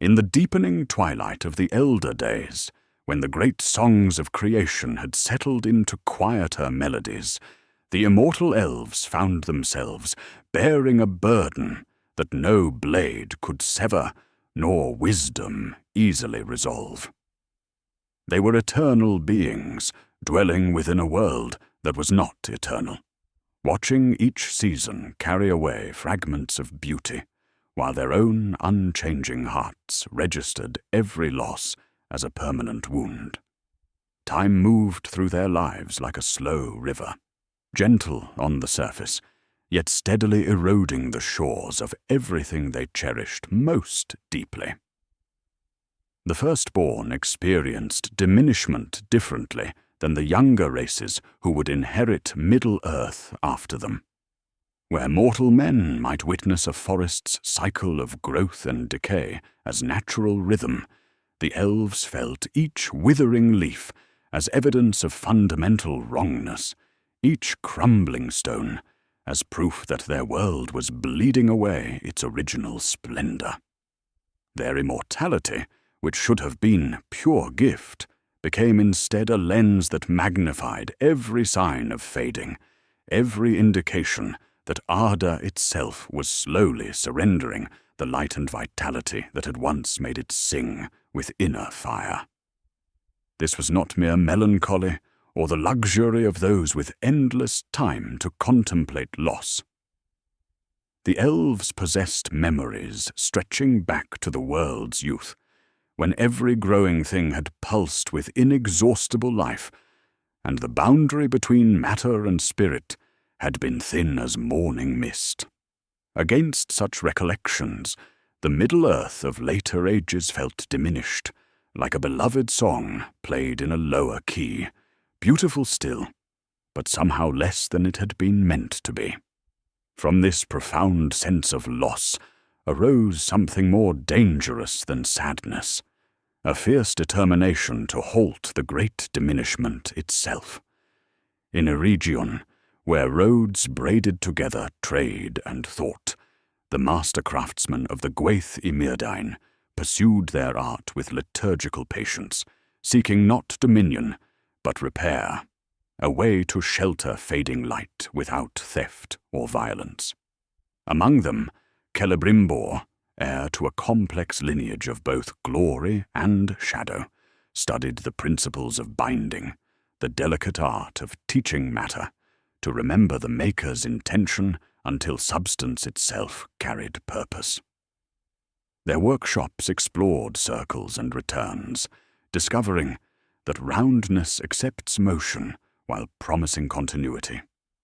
In the deepening twilight of the elder days, when the great songs of creation had settled into quieter melodies, the immortal elves found themselves bearing a burden that no blade could sever, nor wisdom easily resolve. They were eternal beings, dwelling within a world that was not eternal, watching each season carry away fragments of beauty, while their own unchanging hearts registered every loss as a permanent wound. Time moved through their lives like a slow river, gentle on the surface, yet steadily eroding the shores of everything they cherished most deeply. The firstborn experienced diminishment differently than the younger races who would inherit Middle-earth after them. Where mortal men might witness a forest's cycle of growth and decay as natural rhythm, the elves felt each withering leaf as evidence of fundamental wrongness, each crumbling stone as proof that their world was bleeding away its original splendor. Their immortality, which should have been pure gift, became instead a lens that magnified every sign of fading, every indication that ardor itself was slowly surrendering the light and vitality that had once made it sing with inner fire. This was not mere melancholy or the luxury of those with endless time to contemplate loss. The elves possessed memories stretching back to the world's youth, when every growing thing had pulsed with inexhaustible life, and the boundary between matter and spirit had been thin as morning mist. Against such recollections, the Middle-earth of later ages felt diminished, like a beloved song played in a lower key, beautiful still, but somehow less than it had been meant to be. From this profound sense of loss arose something more dangerous than sadness, a fierce determination to halt the great diminishment itself. In a region where roads braided together trade and thought, the master craftsmen of the Gwaith y Myrdain pursued their art with liturgical patience, seeking not dominion, but repair, a way to shelter fading light without theft or violence. Among them, Celebrimbor, heir to a complex lineage of both glory and shadow, studied the principles of binding, the delicate art of teaching matter, to remember the maker's intention until substance itself carried purpose. Their workshops explored circles and returns, discovering that roundness accepts motion while promising continuity,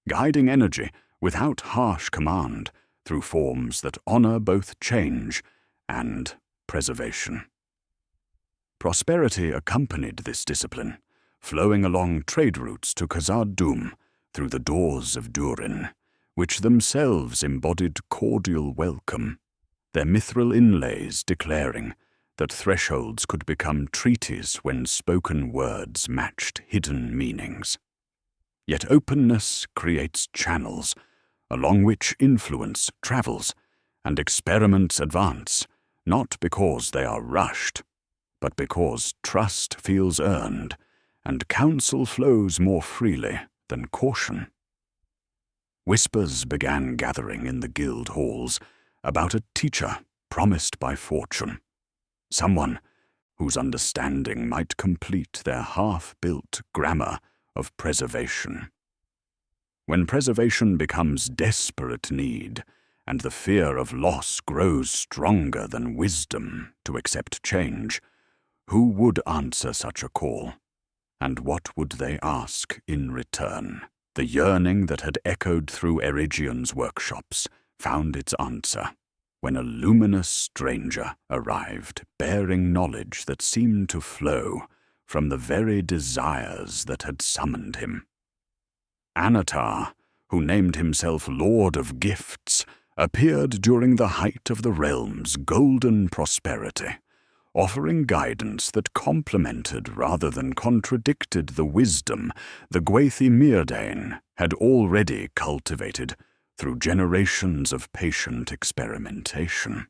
guiding energy without harsh command through forms that honor both change and preservation. Prosperity accompanied this discipline, flowing along trade routes to Khazad-dûm through the doors of Durin, which themselves embodied cordial welcome, their mithril inlays declaring that thresholds could become treaties when spoken words matched hidden meanings. Yet openness creates channels, along which influence travels and experiments advance, not because they are rushed, but because trust feels earned and counsel flows more freely than caution. Whispers began gathering in the guild halls about a teacher promised by fortune, someone whose understanding might complete their half-built grammar of preservation. When preservation becomes desperate need, and the fear of loss grows stronger than wisdom to accept change, who would answer such a call? And what would they ask in return? The yearning that had echoed through Erigion's workshops found its answer when a luminous stranger arrived, bearing knowledge that seemed to flow from the very desires that had summoned him. Anatar, who named himself Lord of Gifts, appeared during the height of the realm's golden prosperity, offering guidance that complemented rather than contradicted the wisdom the Gwaith y Myrdain had already cultivated through generations of patient experimentation.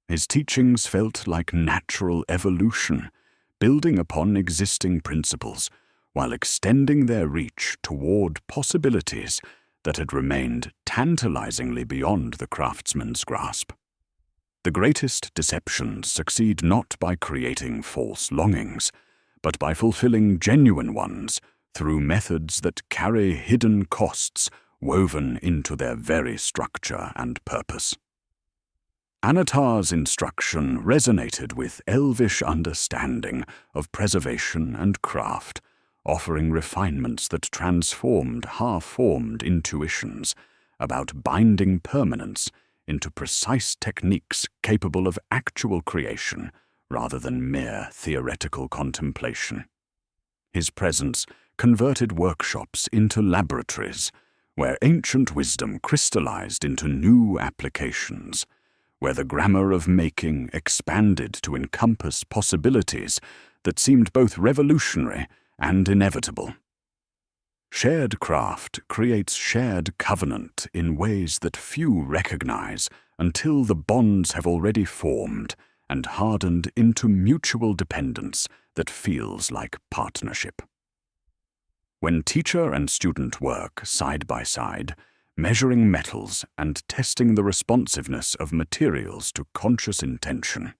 His teachings felt like natural evolution, building upon existing principles, while extending their reach toward possibilities that had remained tantalizingly beyond the craftsman's grasp. The greatest deceptions succeed not by creating false longings, but by fulfilling genuine ones through methods that carry hidden costs woven into their very structure and purpose. Anatar's instruction resonated with elvish understanding of preservation and craft, offering refinements that transformed half-formed intuitions about binding permanence into precise techniques capable of actual creation rather than mere theoretical contemplation. His presence converted workshops into laboratories, where ancient wisdom crystallized into new applications, where the grammar of making expanded to encompass possibilities that seemed both revolutionary and inevitable. Shared craft creates shared covenant in ways that few recognize until the bonds have already formed and hardened into mutual dependence that feels like partnership. When teacher and student work side by side, measuring metals and testing the responsiveness of materials to conscious intention,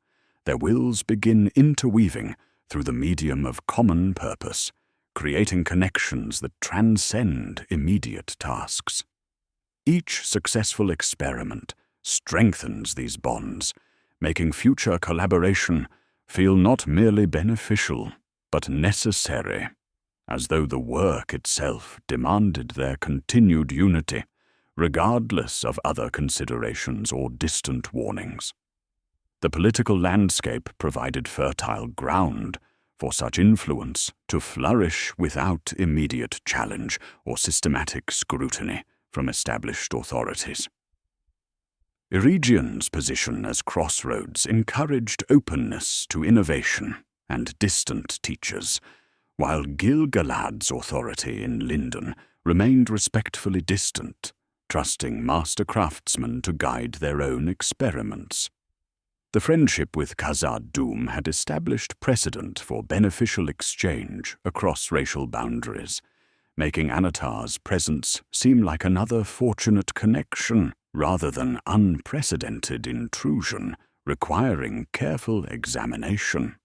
their wills begin interweaving through the medium of common purpose, creating connections that transcend immediate tasks. Each successful experiment strengthens these bonds, making future collaboration feel not merely beneficial, but necessary, as though the work itself demanded their continued unity, regardless of other considerations or distant warnings. The political landscape provided fertile ground for such influence to flourish without immediate challenge or systematic scrutiny from established authorities. Eregion's position as crossroads encouraged openness to innovation and distant teachers, while Gil-galad's authority in Lindon remained respectfully distant, trusting master craftsmen to guide their own experiments. The friendship with Khazad-dûm had established precedent for beneficial exchange across racial boundaries, making Anatar's presence seem like another fortunate connection rather than unprecedented intrusion requiring careful examination.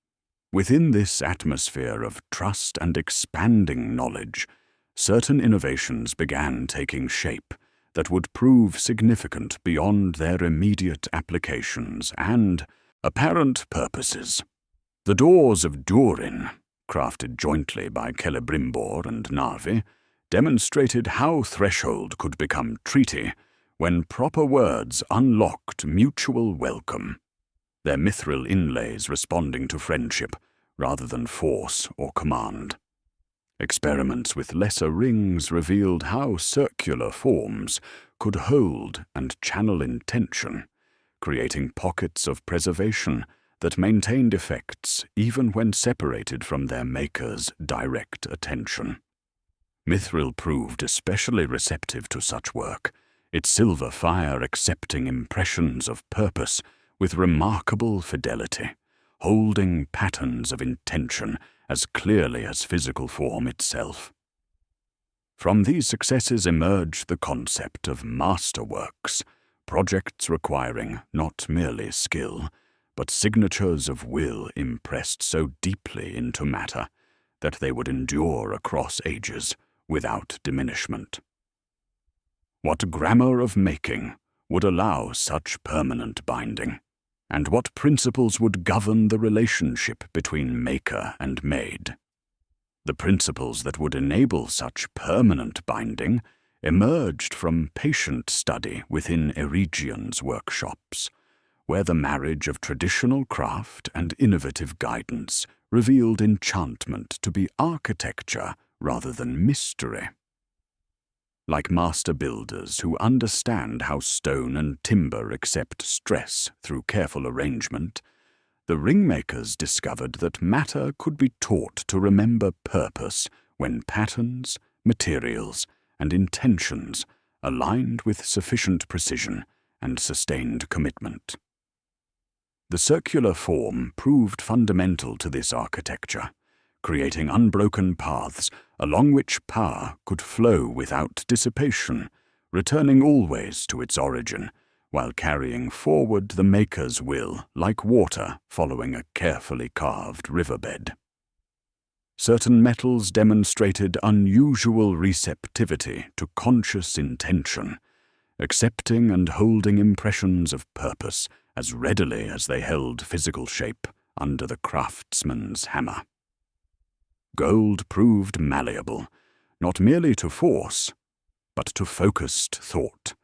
Within this atmosphere of trust and expanding knowledge, certain innovations began taking shape that would prove significant beyond their immediate applications and apparent purposes. The doors of Durin, crafted jointly by Celebrimbor and Narvi, demonstrated how threshold could become treaty when proper words unlocked mutual welcome, their mithril inlays responding to friendship rather than force or command. Experiments with lesser rings revealed how circular forms could hold and channel intention, creating pockets of preservation that maintained effects even when separated from their maker's direct attention. Mithril proved especially receptive to such work, its silver fire accepting impressions of purpose with remarkable fidelity, holding patterns of intention as clearly as physical form itself. From these successes emerged the concept of masterworks, projects requiring not merely skill, but signatures of will impressed so deeply into matter that they would endure across ages without diminishment. What grammar of making would allow such permanent binding? And what principles would govern the relationship between maker and made? The principles that would enable such permanent binding emerged from patient study within Eregion's workshops, where the marriage of traditional craft and innovative guidance revealed enchantment to be architecture rather than mystery. Like master builders who understand how stone and timber accept stress through careful arrangement, the ringmakers discovered that matter could be taught to remember purpose when patterns, materials, and intentions aligned with sufficient precision and sustained commitment. The circular form proved fundamental to this architecture, creating unbroken paths along which power could flow without dissipation, returning always to its origin, while carrying forward the maker's will like water following a carefully carved riverbed. Certain metals demonstrated unusual receptivity to conscious intention, accepting and holding impressions of purpose as readily as they held physical shape under the craftsman's hammer. Gold proved malleable, not merely to force, but to focused thought,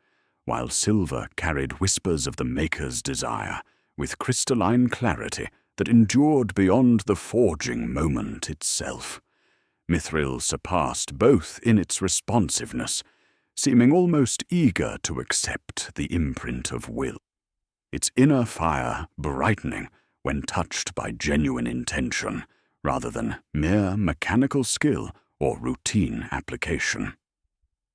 while silver carried whispers of the maker's desire with crystalline clarity that endured beyond the forging moment itself. Mithril surpassed both in its responsiveness, seeming almost eager to accept the imprint of will, its inner fire brightening when touched by genuine intention, rather than mere mechanical skill or routine application.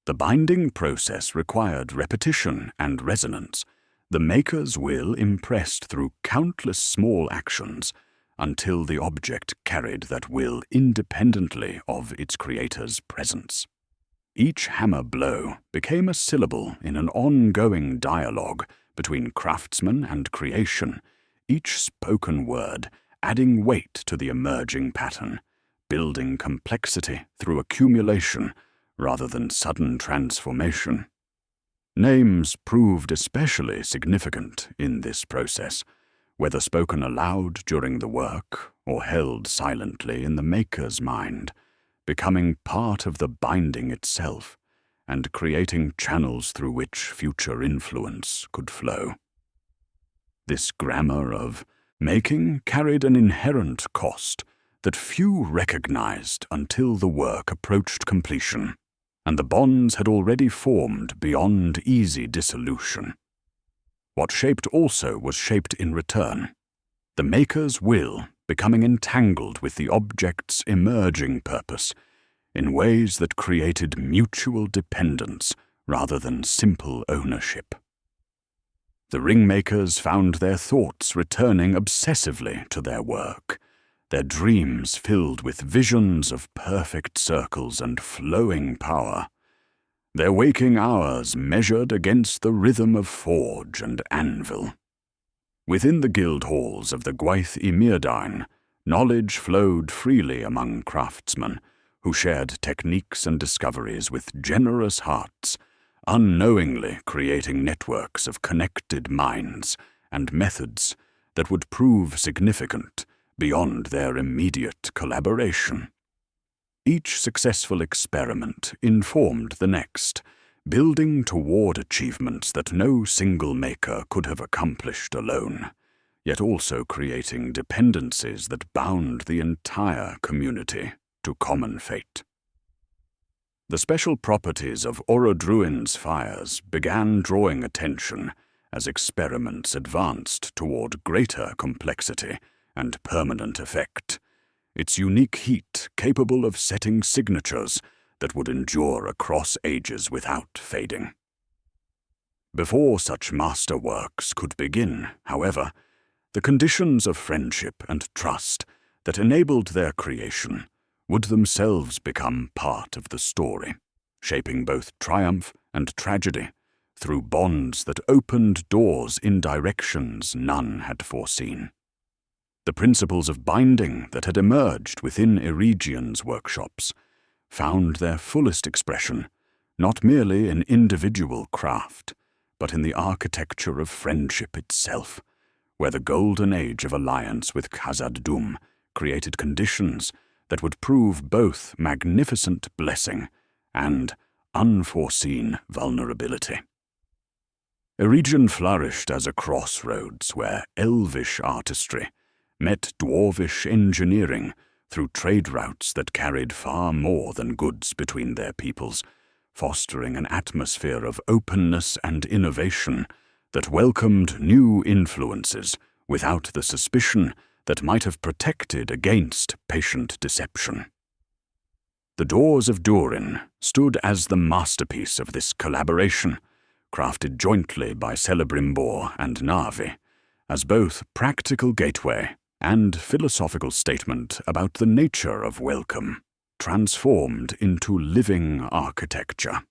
The binding process required repetition and resonance, the maker's will impressed through countless small actions until the object carried that will independently of its creator's presence. Each hammer blow became a syllable in an ongoing dialogue between craftsman and creation, each spoken word adding weight to the emerging pattern, building complexity through accumulation rather than sudden transformation. Names proved especially significant in this process, whether spoken aloud during the work or held silently in the maker's mind, becoming part of the binding itself and creating channels through which future influence could flow. This grammar of making carried an inherent cost that few recognized until the work approached completion, and the bonds had already formed beyond easy dissolution. What shaped also was shaped in return, the maker's will becoming entangled with the object's emerging purpose in ways that created mutual dependence rather than simple ownership. The ringmakers found their thoughts returning obsessively to their work, their dreams filled with visions of perfect circles and flowing power, their waking hours measured against the rhythm of forge and anvil. Within the guild halls of the Gwaith y Myrdain, knowledge flowed freely among craftsmen who shared techniques and discoveries with generous hearts, unknowingly creating networks of connected minds and methods that would prove significant beyond their immediate collaboration. Each successful experiment informed the next, building toward achievements that no single maker could have accomplished alone, yet also creating dependencies that bound the entire community to common fate. The special properties of Orodruin's fires began drawing attention as experiments advanced toward greater complexity and permanent effect, its unique heat capable of setting signatures that would endure across ages without fading. Before such masterworks could begin, however, the conditions of friendship and trust that enabled their creation would themselves become part of the story, shaping both triumph and tragedy through bonds that opened doors in directions none had foreseen. The principles of binding that had emerged within Eregian's workshops found their fullest expression not merely in individual craft, but in the architecture of friendship itself, where the golden age of alliance with Khazad-dûm created conditions that would prove both magnificent blessing and unforeseen vulnerability. Eregion flourished as a crossroads where elvish artistry met dwarvish engineering through trade routes that carried far more than goods between their peoples, fostering an atmosphere of openness and innovation that welcomed new influences without the suspicion that might have protected against patient deception. The Doors of Durin stood as the masterpiece of this collaboration, crafted jointly by Celebrimbor and Narvi, as both practical gateway and philosophical statement about the nature of welcome, transformed into living architecture.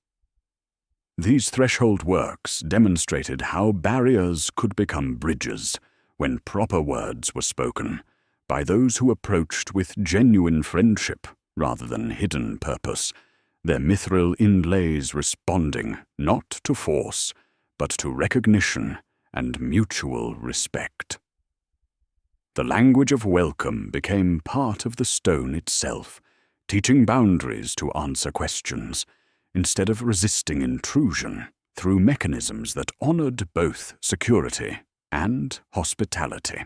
These threshold works demonstrated how barriers could become bridges when proper words were spoken by those who approached with genuine friendship rather than hidden purpose, their mithril inlays responding not to force, but to recognition and mutual respect. The language of welcome became part of the stone itself, teaching boundaries to answer questions, instead of resisting intrusion through mechanisms that honored both security and hospitality.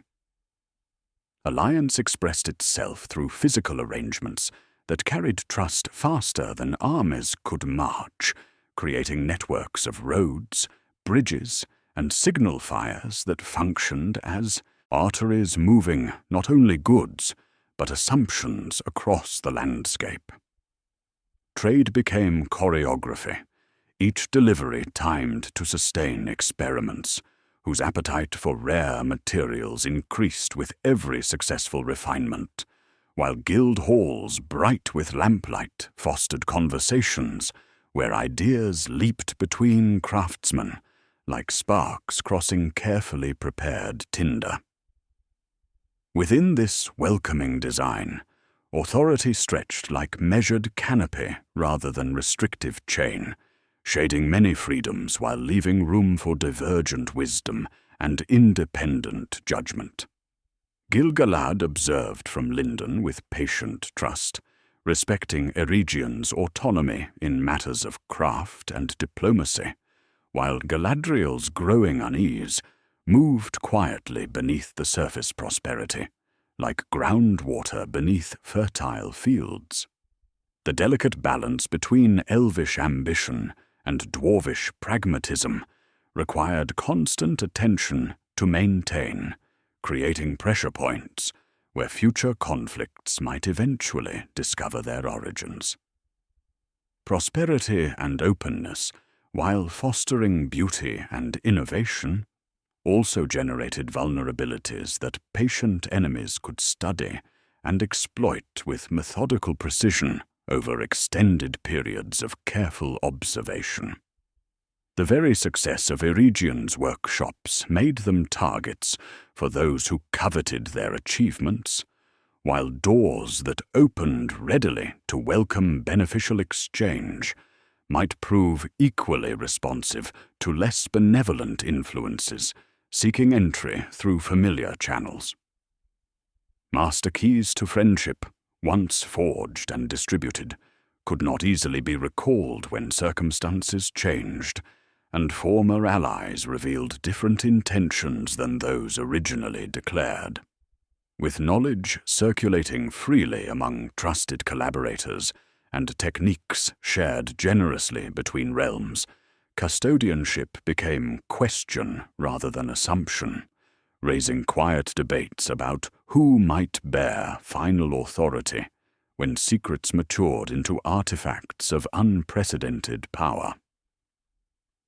Alliance expressed itself through physical arrangements that carried trust faster than armies could march, creating networks of roads, bridges, and signal fires that functioned as arteries moving not only goods, but assumptions across the landscape. Trade became choreography, each delivery timed to sustain experiments, whose appetite for rare materials increased with every successful refinement, while guild halls bright with lamplight fostered conversations where ideas leaped between craftsmen like sparks crossing carefully prepared tinder. Within this welcoming design, authority stretched like measured canopy rather than restrictive chain, shading many freedoms while leaving room for divergent wisdom and independent judgment. Gil-galad observed from Linden with patient trust, respecting Eregian's autonomy in matters of craft and diplomacy, while Galadriel's growing unease moved quietly beneath the surface prosperity, like groundwater beneath fertile fields. The delicate balance between elvish ambition and dwarvish pragmatism required constant attention to maintain, creating pressure points where future conflicts might eventually discover their origins. Prosperity and openness, while fostering beauty and innovation, also generated vulnerabilities that patient enemies could study and exploit with methodical precision over extended periods of careful observation. The very success of Eregian's workshops made them targets for those who coveted their achievements, while doors that opened readily to welcome beneficial exchange might prove equally responsive to less benevolent influences seeking entry through familiar channels. Master keys to friendship, once forged and distributed, could not easily be recalled when circumstances changed, and former allies revealed different intentions than those originally declared. With knowledge circulating freely among trusted collaborators and techniques shared generously between realms, custodianship became question rather than assumption, raising quiet debates about who might bear final authority when secrets matured into artifacts of unprecedented power.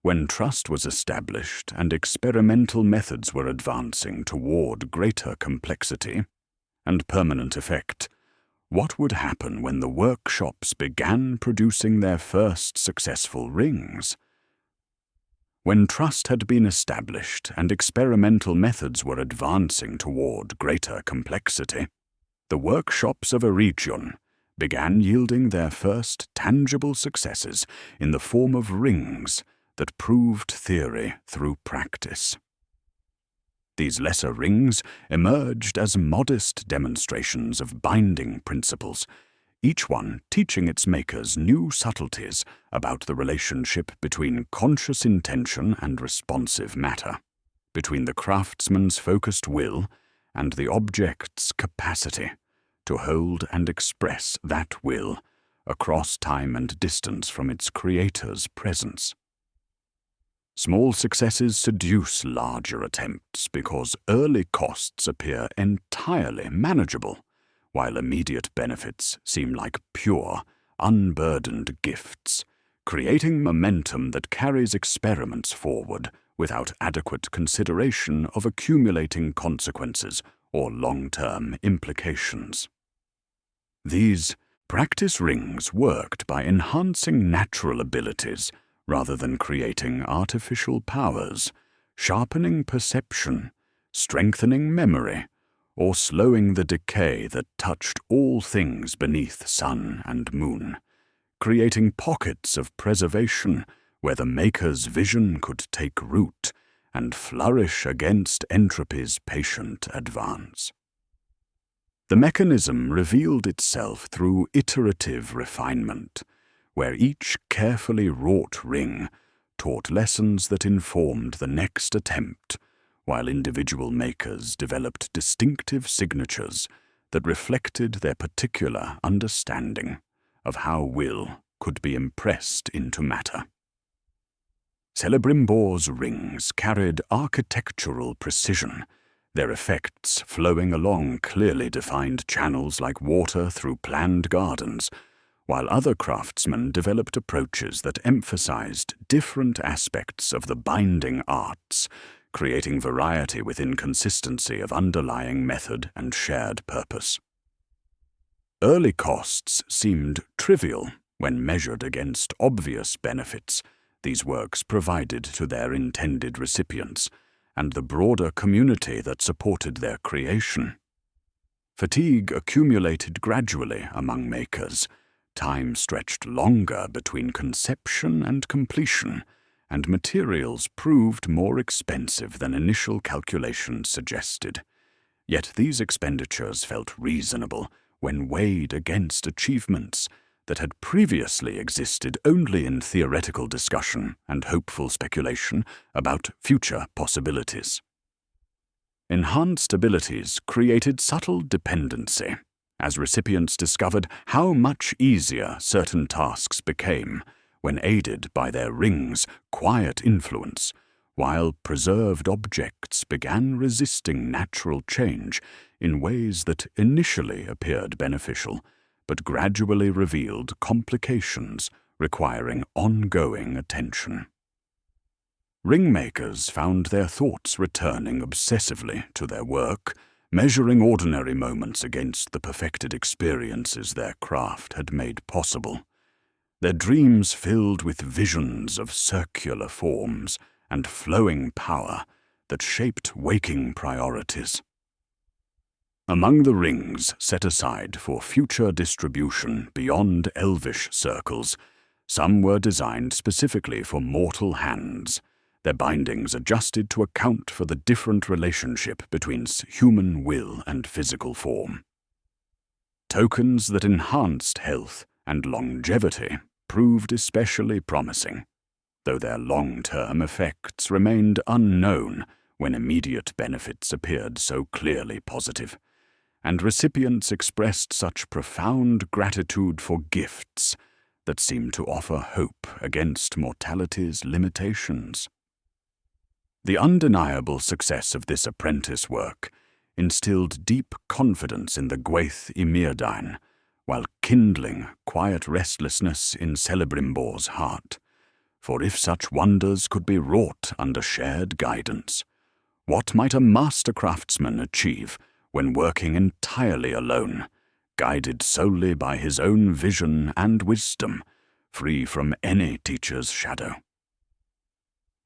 When trust was established and experimental methods were advancing toward greater complexity and permanent effect, what would happen when the workshops began producing their first successful rings? When trust had been established and experimental methods were advancing toward greater complexity, the workshops of Eregion began yielding their first tangible successes in the form of rings that proved theory through practice. These lesser rings emerged as modest demonstrations of binding principles, each one teaching its makers new subtleties about the relationship between conscious intention and responsive matter, between the craftsman's focused will and the object's capacity to hold and express that will across time and distance from its creator's presence. Small successes seduce larger attempts because early costs appear entirely manageable, while immediate benefits seem like pure, unburdened gifts, creating momentum that carries experiments forward without adequate consideration of accumulating consequences or long-term implications. These practice rings worked by enhancing natural abilities rather than creating artificial powers, sharpening perception, strengthening memory, or slowing the decay that touched all things beneath sun and moon, creating pockets of preservation where the Maker's vision could take root and flourish against entropy's patient advance. The mechanism revealed itself through iterative refinement, where each carefully wrought ring taught lessons that informed the next attempt, while individual makers developed distinctive signatures that reflected their particular understanding of how will could be impressed into matter. Celebrimbor's rings carried architectural precision, their effects flowing along clearly defined channels like water through planned gardens, while other craftsmen developed approaches that emphasized different aspects of the binding arts, creating variety within consistency of underlying method and shared purpose. Early costs seemed trivial when measured against obvious benefits these works provided to their intended recipients and the broader community that supported their creation. Fatigue accumulated gradually among makers, time stretched longer between conception and completion, and materials proved more expensive than initial calculations suggested. Yet these expenditures felt reasonable when weighed against achievements that had previously existed only in theoretical discussion and hopeful speculation about future possibilities. Enhanced abilities created subtle dependency, as recipients discovered how much easier certain tasks became when aided by their ring's quiet influence, while preserved objects began resisting natural change in ways that initially appeared beneficial, but gradually revealed complications requiring ongoing attention. Ringmakers found their thoughts returning obsessively to their work, measuring ordinary moments against the perfected experiences their craft had made possible. Their dreams filled with visions of circular forms and flowing power that shaped waking priorities. Among the rings set aside for future distribution beyond elvish circles, some were designed specifically for mortal hands, their bindings adjusted to account for the different relationship between human will and physical form. Tokens that enhanced health and longevity proved especially promising, though their long-term effects remained unknown when immediate benefits appeared so clearly positive, and recipients expressed such profound gratitude for gifts that seemed to offer hope against mortality's limitations. The undeniable success of this apprentice work instilled deep confidence in the Gwaith y Myrdain, while kindling quiet restlessness in Celebrimbor's heart. For if such wonders could be wrought under shared guidance, what might a master craftsman achieve when working entirely alone, guided solely by his own vision and wisdom, free from any teacher's shadow?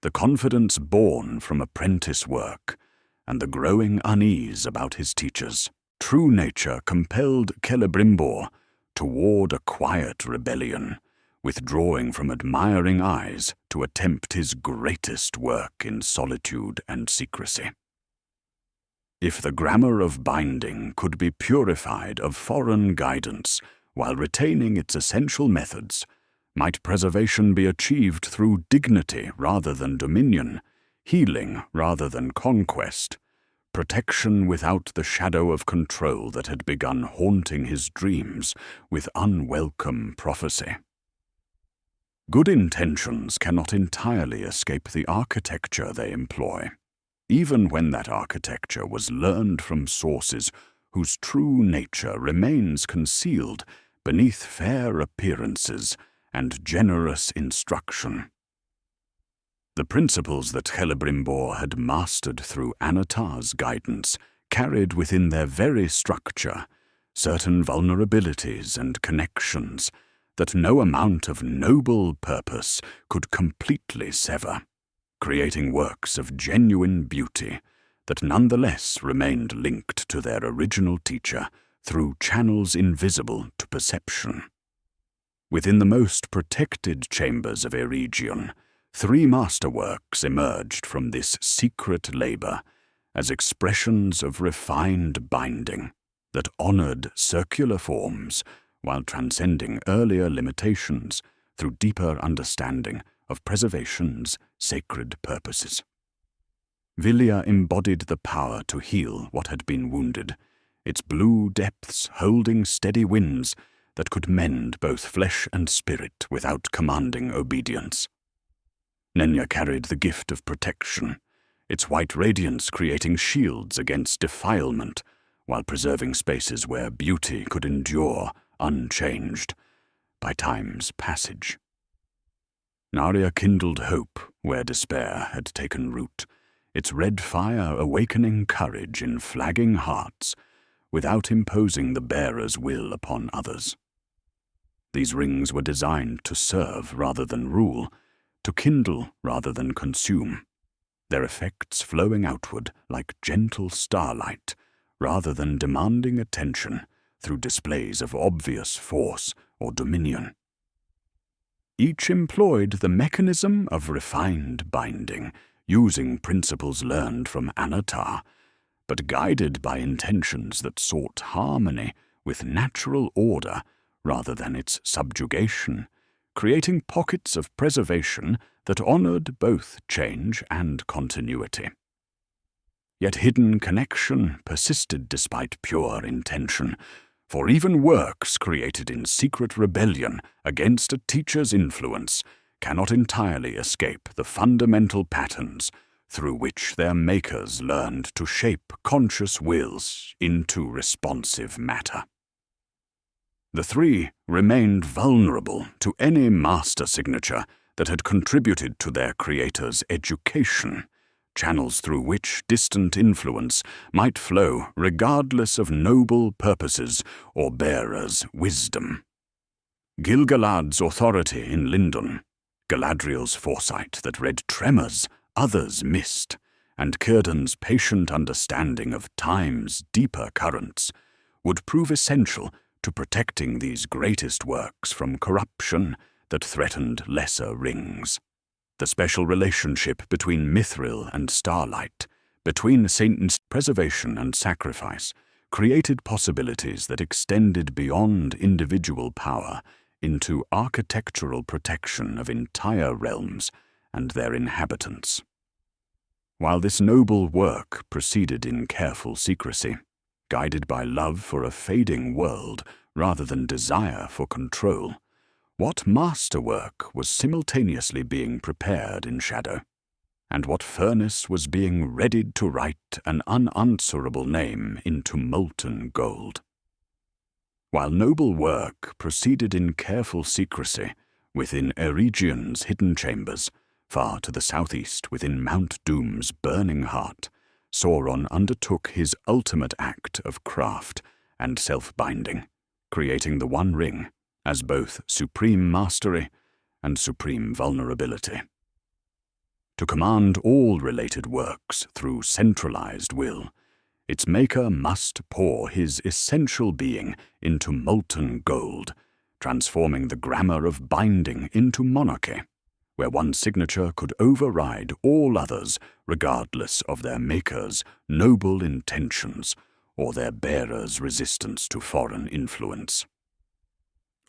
The confidence born from apprentice work and the growing unease about his teachers, true nature compelled Celebrimbor toward a quiet rebellion, withdrawing from admiring eyes to attempt his greatest work in solitude and secrecy. If the grammar of binding could be purified of foreign guidance while retaining its essential methods, might preservation be achieved through dignity rather than dominion, healing rather than conquest, protection without the shadow of control that had begun haunting his dreams with unwelcome prophecy. Good intentions cannot entirely escape the architecture they employ, even when that architecture was learned from sources whose true nature remains concealed beneath fair appearances and generous instruction. The principles that Celebrimbor had mastered through Anatar's guidance carried within their very structure certain vulnerabilities and connections that no amount of noble purpose could completely sever, creating works of genuine beauty that nonetheless remained linked to their original teacher through channels invisible to perception. Within the most protected chambers of Eregion, 3 masterworks emerged from this secret labor as expressions of refined binding that honored circular forms while transcending earlier limitations through deeper understanding of preservation's sacred purposes. Vilya embodied the power to heal what had been wounded, its blue depths holding steady winds that could mend both flesh and spirit without commanding obedience. Nenya carried the gift of protection, its white radiance creating shields against defilement, while preserving spaces where beauty could endure unchanged by time's passage. Narya kindled hope where despair had taken root, its red fire awakening courage in flagging hearts without imposing the bearer's will upon others. These rings were designed to serve rather than rule, to kindle rather than consume, their effects flowing outward like gentle starlight rather than demanding attention through displays of obvious force or dominion. Each employed the mechanism of refined binding, using principles learned from Anatar, but guided by intentions that sought harmony with natural order rather than its subjugation, creating pockets of preservation that honored both change and continuity. Yet hidden connection persisted despite pure intention, for even works created in secret rebellion against a teacher's influence cannot entirely escape the fundamental patterns through which their makers learned to shape conscious wills into responsive matter. The 3 remained vulnerable to any master signature that had contributed to their creator's education, channels through which distant influence might flow regardless of noble purposes or bearer's wisdom. Gilgalad's authority in Lindon, Galadriel's foresight that read tremors others missed, and Círdan's patient understanding of time's deeper currents would prove essential to protecting these greatest works from corruption that threatened lesser rings. The special relationship between Mithril and Starlight, between Satan's preservation and sacrifice, created possibilities that extended beyond individual power into architectural protection of entire realms and their inhabitants. While this noble work proceeded in careful secrecy, guided by love for a fading world rather than desire for control, what masterwork was simultaneously being prepared in shadow, and what furnace was being readied to write an unanswerable name into molten gold? While noble work proceeded in careful secrecy within Eregion's hidden chambers, far to the southeast within Mount Doom's burning heart, Sauron undertook his ultimate act of craft and self-binding, creating the One Ring as both supreme mastery and supreme vulnerability. To command all related works through centralized will, its maker must pour his essential being into molten gold, transforming the grammar of binding into monarchy, where one signature could override all others regardless of their maker's noble intentions or their bearer's resistance to foreign influence.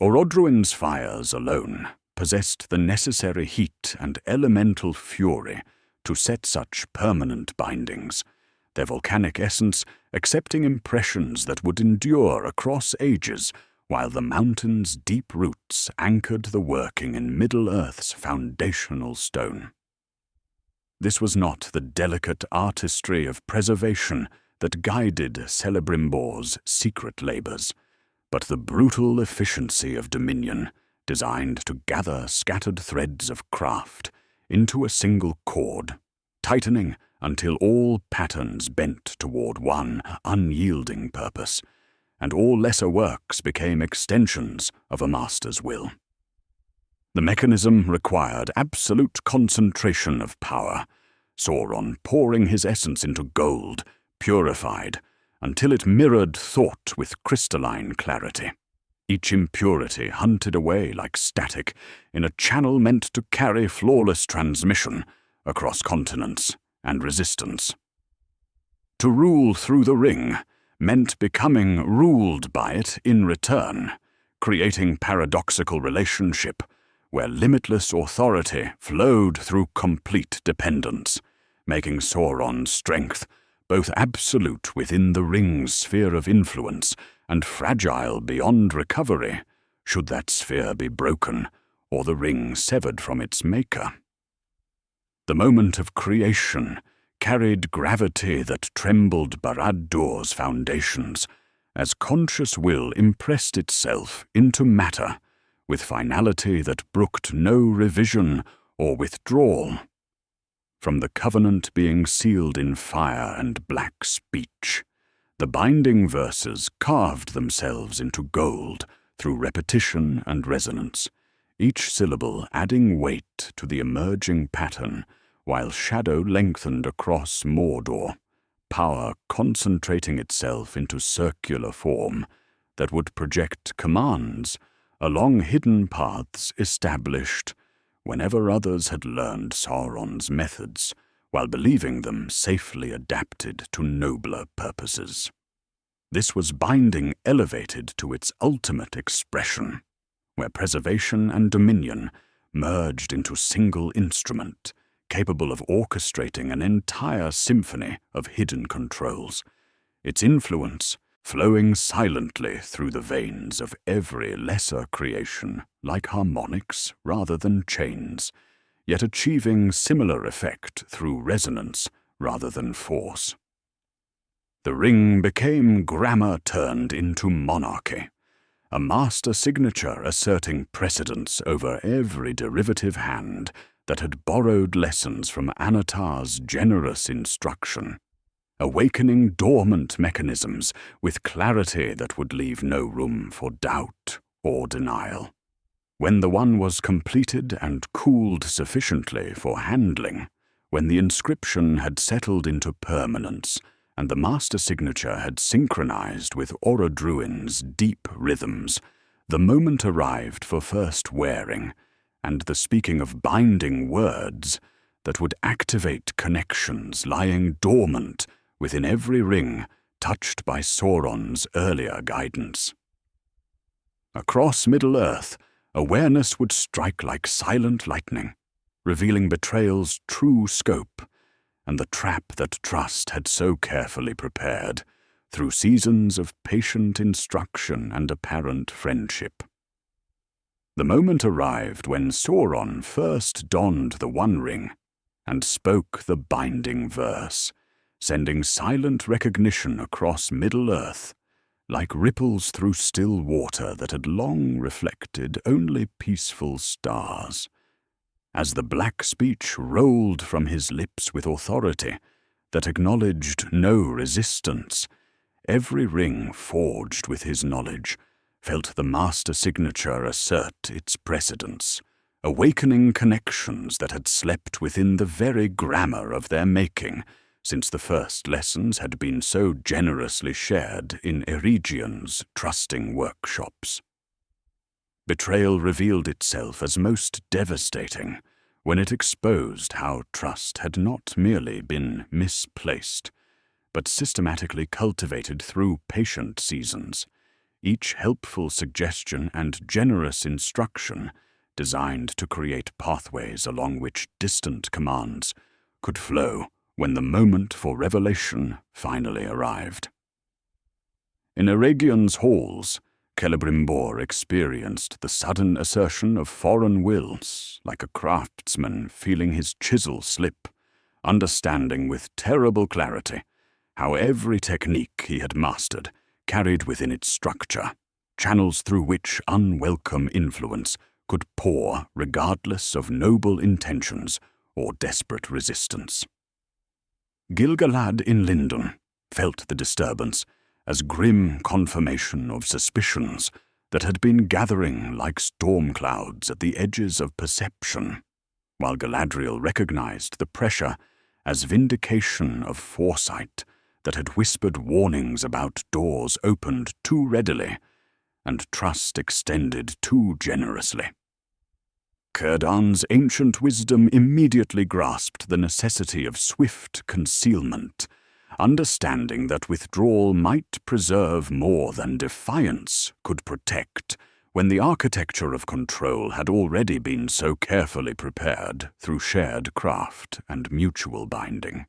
Orodruin's fires alone possessed the necessary heat and elemental fury to set such permanent bindings, their volcanic essence accepting impressions that would endure across ages, while the mountain's deep roots anchored the working in Middle-earth's foundational stone. This was not the delicate artistry of preservation that guided Celebrimbor's secret labors, but the brutal efficiency of dominion, designed to gather scattered threads of craft into a single chord, tightening until all patterns bent toward one unyielding purpose, and all lesser works became extensions of a master's will. The mechanism required absolute concentration of power, Sauron pouring his essence into gold, purified, until it mirrored thought with crystalline clarity. Each impurity hunted away like static in a channel meant to carry flawless transmission across continents and resistance. To rule through the ring meant becoming ruled by it in return, creating paradoxical relationship where limitless authority flowed through complete dependence, making Sauron's strength both absolute within the ring's sphere of influence and fragile beyond recovery, should that sphere be broken or the ring severed from its maker. The moment of creation carried gravity that trembled Barad-dûr's foundations, as conscious will impressed itself into matter with finality that brooked no revision or withdrawal. From the covenant being sealed in fire and black speech, the binding verses carved themselves into gold through repetition and resonance, each syllable adding weight to the emerging pattern, while shadow lengthened across Mordor, power concentrating itself into circular form that would project commands along hidden paths established whenever others had learned Sauron's methods, while believing them safely adapted to nobler purposes. This was binding elevated to its ultimate expression, where preservation and dominion merged into single instrument, capable of orchestrating an entire symphony of hidden controls, its influence flowing silently through the veins of every lesser creation like harmonics rather than chains, yet achieving similar effect through resonance rather than force. The ring became grammar turned into monarchy, a master signature asserting precedence over every derivative hand that had borrowed lessons from Anatar's generous instruction, awakening dormant mechanisms with clarity that would leave no room for doubt or denial. When the one was completed and cooled sufficiently for handling, when the inscription had settled into permanence, and the master signature had synchronized with Orodruin's deep rhythms, the moment arrived for first wearing, and the speaking of binding words that would activate connections lying dormant within every ring touched by Sauron's earlier guidance. Across Middle-earth, awareness would strike like silent lightning, revealing betrayal's true scope and the trap that trust had so carefully prepared through seasons of patient instruction and apparent friendship. The moment arrived when Sauron first donned the One Ring and spoke the binding verse, sending silent recognition across Middle-earth, like ripples through still water that had long reflected only peaceful stars. As the black speech rolled from his lips with authority that acknowledged no resistance, every ring forged with his knowledge felt the master signature assert its precedence, awakening connections that had slept within the very grammar of their making, since the first lessons had been so generously shared in Erigion's trusting workshops. Betrayal revealed itself as most devastating when it exposed how trust had not merely been misplaced, but systematically cultivated through patient seasons, each helpful suggestion and generous instruction designed to create pathways along which distant commands could flow when the moment for revelation finally arrived. In Erigion's halls, Celebrimbor experienced the sudden assertion of foreign wills, like a craftsman feeling his chisel slip, understanding with terrible clarity how every technique he had mastered carried within its structure channels through which unwelcome influence could pour regardless of noble intentions or desperate resistance. Gil-galad in Lindon felt the disturbance as grim confirmation of suspicions that had been gathering like storm clouds at the edges of perception, while Galadriel recognized the pressure as vindication of foresight that had whispered warnings about doors opened too readily and trust extended too generously. Círdan's ancient wisdom immediately grasped the necessity of swift concealment, understanding that withdrawal might preserve more than defiance could protect when the architecture of control had already been so carefully prepared through shared craft and mutual binding.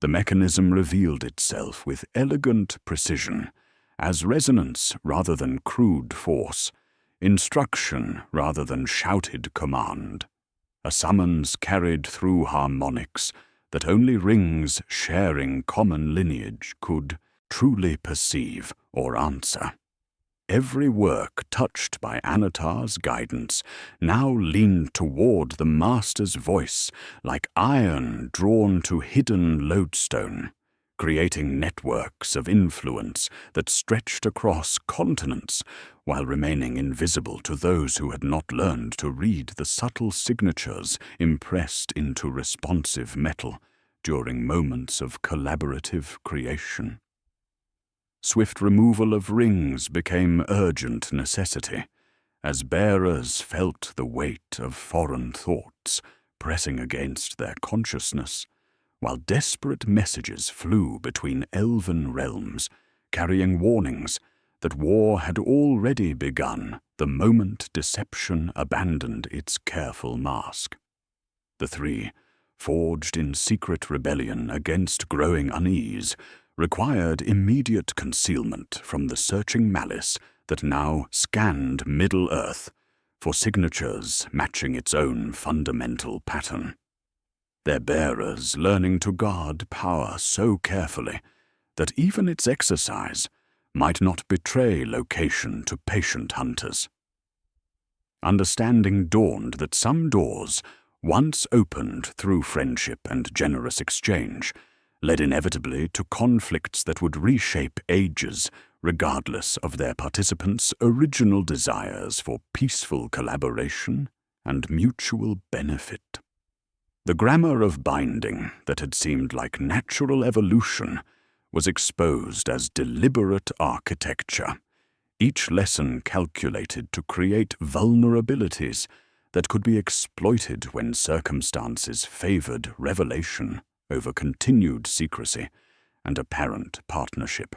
The mechanism revealed itself with elegant precision, as resonance rather than crude force, instruction rather than shouted command, a summons carried through harmonics that only rings sharing common lineage could truly perceive or answer. Every work touched by Anatar's guidance now leaned toward the master's voice like iron drawn to hidden lodestone, creating networks of influence that stretched across continents while remaining invisible to those who had not learned to read the subtle signatures impressed into responsive metal during moments of collaborative creation. Swift removal of rings became urgent necessity, as bearers felt the weight of foreign thoughts pressing against their consciousness, while desperate messages flew between elven realms, carrying warnings that war had already begun the moment deception abandoned its careful mask. The three, forged in secret rebellion against growing unease, required immediate concealment from the searching malice that now scanned Middle-earth for signatures matching its own fundamental pattern. Their bearers learning to guard power so carefully that even its exercise might not betray location to patient hunters. Understanding dawned that some doors, once opened through friendship and generous exchange, led inevitably to conflicts that would reshape ages regardless of their participants' original desires for peaceful collaboration and mutual benefit. The grammar of binding that had seemed like natural evolution was exposed as deliberate architecture, each lesson calculated to create vulnerabilities that could be exploited when circumstances favored revelation over continued secrecy and apparent partnership.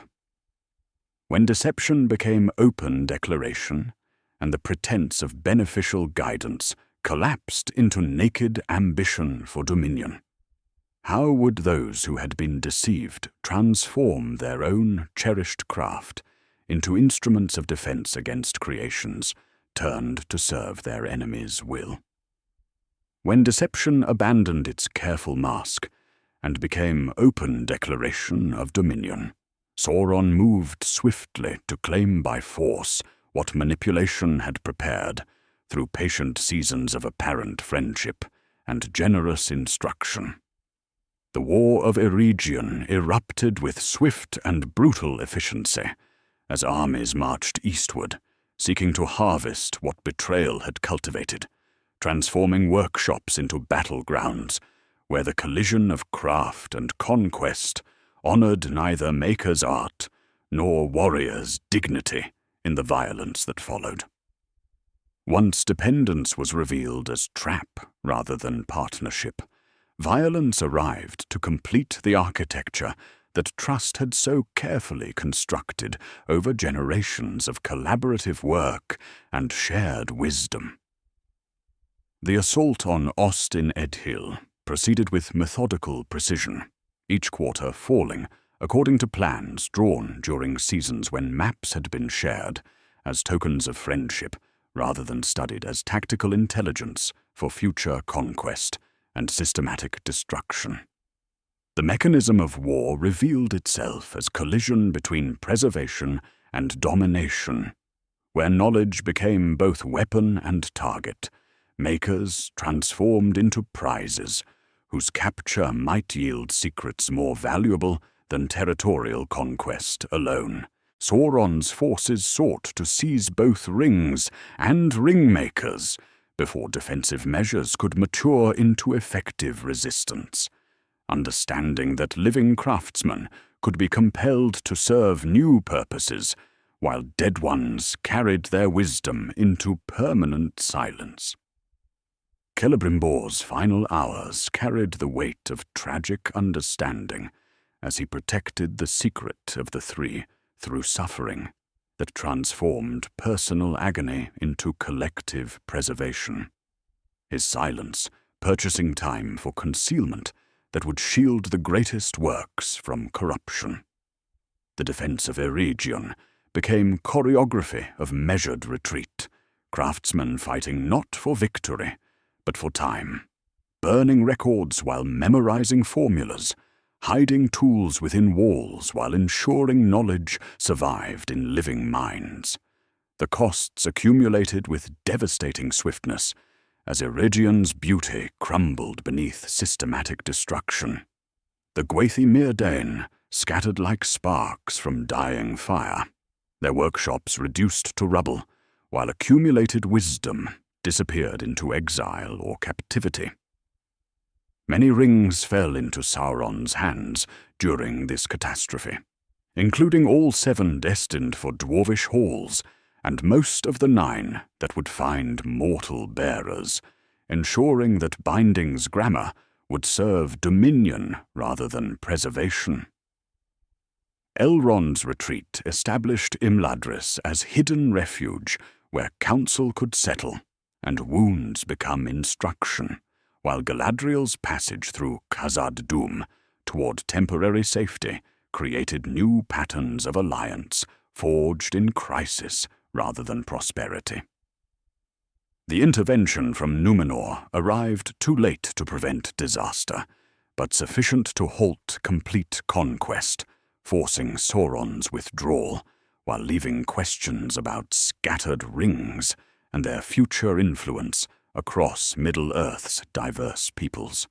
When deception became open declaration, and the pretense of beneficial guidance collapsed into naked ambition for dominion, how would those who had been deceived transform their own cherished craft into instruments of defense against creations turned to serve their enemies' will? When deception abandoned its careful mask and became open declaration of dominion, Sauron moved swiftly to claim by force what manipulation had prepared through patient seasons of apparent friendship and generous instruction. The War of Eregion erupted with swift and brutal efficiency as armies marched eastward, seeking to harvest what betrayal had cultivated, transforming workshops into battlegrounds where the collision of craft and conquest honored neither maker's art nor warrior's dignity in the violence that followed. Once dependence was revealed as trap rather than partnership, violence arrived to complete the architecture that trust had so carefully constructed over generations of collaborative work and shared wisdom. The assault on Ostin Edhill proceeded with methodical precision, each quarter falling according to plans drawn during seasons when maps had been shared as tokens of friendship rather than studied as tactical intelligence for future conquest and systematic destruction. The mechanism of war revealed itself as collision between preservation and domination, where knowledge became both weapon and target, makers transformed into prizes, whose capture might yield secrets more valuable than territorial conquest alone. Sauron's forces sought to seize both rings and ringmakers before defensive measures could mature into effective resistance. Understanding that living craftsmen could be compelled to serve new purposes, while dead ones carried their wisdom into permanent silence. Celebrimbor's final hours carried the weight of tragic understanding as he protected the secret of the three through suffering that transformed personal agony into collective preservation. His silence purchasing time for concealment that would shield the greatest works from corruption. The defense of Eregion became choreography of measured retreat, craftsmen fighting not for victory, but for time, burning records while memorizing formulas, hiding tools within walls while ensuring knowledge survived in living minds. The costs accumulated with devastating swiftness as Eregion's beauty crumbled beneath systematic destruction. The Gwathi Myrdain scattered like sparks from dying fire, their workshops reduced to rubble, while accumulated wisdom disappeared into exile or captivity. Many rings fell into Sauron's hands during this catastrophe, including all 7 destined for dwarvish halls, and most of the 9 that would find mortal bearers, ensuring that Binding's grammar would serve dominion rather than preservation. Elrond's retreat established Imladris as hidden refuge where counsel could settle and wounds become instruction, while Galadriel's passage through Khazad-dûm toward temporary safety created new patterns of alliance forged in crisis rather than prosperity. The intervention from Númenor arrived too late to prevent disaster, but sufficient to halt complete conquest, forcing Sauron's withdrawal, while leaving questions about scattered rings and their future influence across Middle-earth's diverse peoples.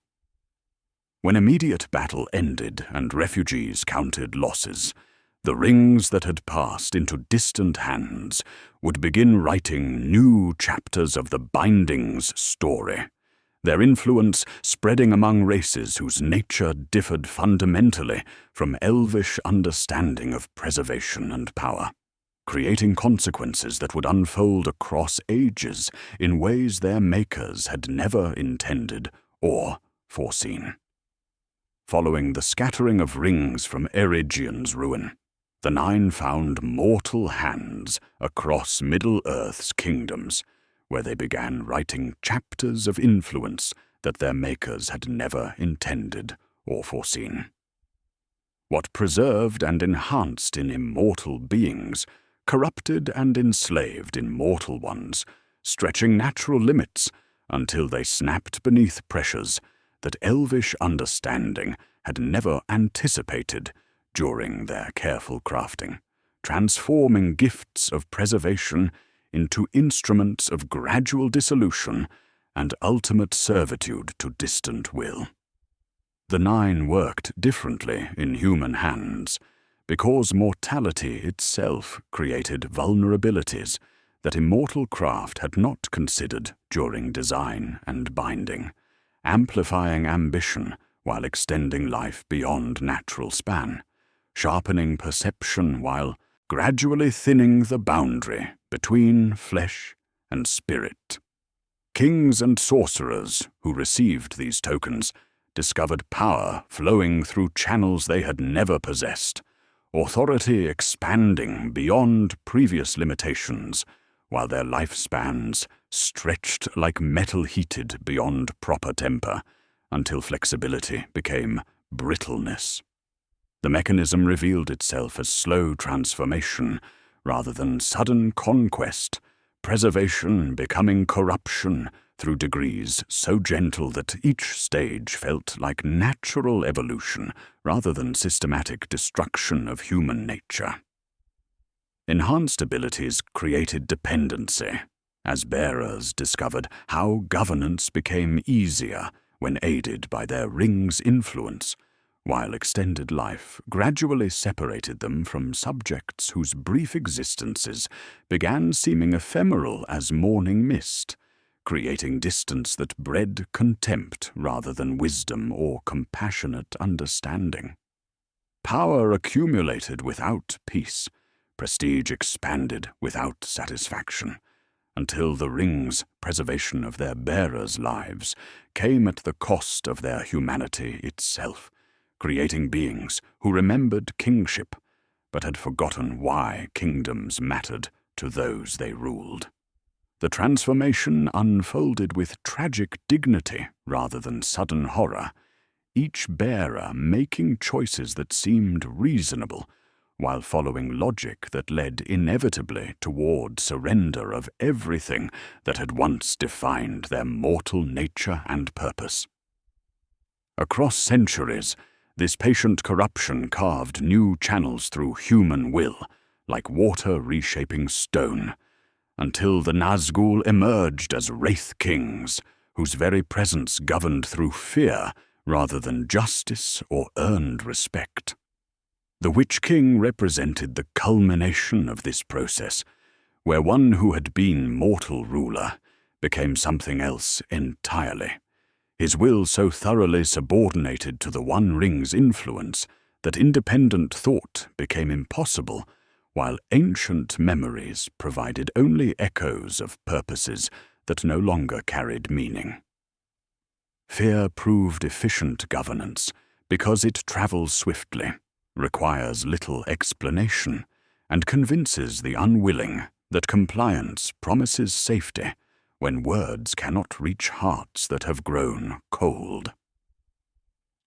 When immediate battle ended and refugees counted losses, the rings that had passed into distant hands would begin writing new chapters of the Binding's story, their influence spreading among races whose nature differed fundamentally from elvish understanding of preservation and power, creating consequences that would unfold across ages in ways their makers had never intended or foreseen. Following the scattering of rings from Eregion's ruin, the 9 found mortal hands across Middle-earth's kingdoms, where they began writing chapters of influence that their makers had never intended or foreseen. What preserved and enhanced in immortal beings corrupted and enslaved in mortal ones, stretching natural limits until they snapped beneath pressures that elvish understanding had never anticipated during their careful crafting, transforming gifts of preservation into instruments of gradual dissolution and ultimate servitude to distant will. The 9 worked differently in human hands, because mortality itself created vulnerabilities that immortal craft had not considered during design and binding, amplifying ambition while extending life beyond natural span, sharpening perception while gradually thinning the boundary between flesh and spirit. Kings and sorcerers who received these tokens discovered power flowing through channels they had never possessed, authority expanding beyond previous limitations, while their lifespans stretched like metal heated beyond proper temper, until flexibility became brittleness. The mechanism revealed itself as slow transformation rather than sudden conquest, preservation becoming corruption through degrees so gentle that each stage felt like natural evolution rather than systematic destruction of human nature. Enhanced abilities created dependency, as bearers discovered how governance became easier when aided by their ring's influence, while extended life gradually separated them from subjects whose brief existences began seeming ephemeral as morning mist, creating distance that bred contempt rather than wisdom or compassionate understanding. Power accumulated without peace, prestige expanded without satisfaction, until the ring's preservation of their bearers' lives came at the cost of their humanity itself, creating beings who remembered kingship, but had forgotten why kingdoms mattered to those they ruled. The transformation unfolded with tragic dignity rather than sudden horror, each bearer making choices that seemed reasonable, while following logic that led inevitably toward surrender of everything that had once defined their mortal nature and purpose. Across centuries, this patient corruption carved new channels through human will, like water reshaping stone, until the Nazgul emerged as wraith kings, whose very presence governed through fear rather than justice or earned respect. The Witch King represented the culmination of this process, where one who had been mortal ruler became something else entirely, his will so thoroughly subordinated to the One Ring's influence that independent thought became impossible, while ancient memories provided only echoes of purposes that no longer carried meaning. Fear proved efficient governance because it travels swiftly, requires little explanation, and convinces the unwilling that compliance promises safety when words cannot reach hearts that have grown cold.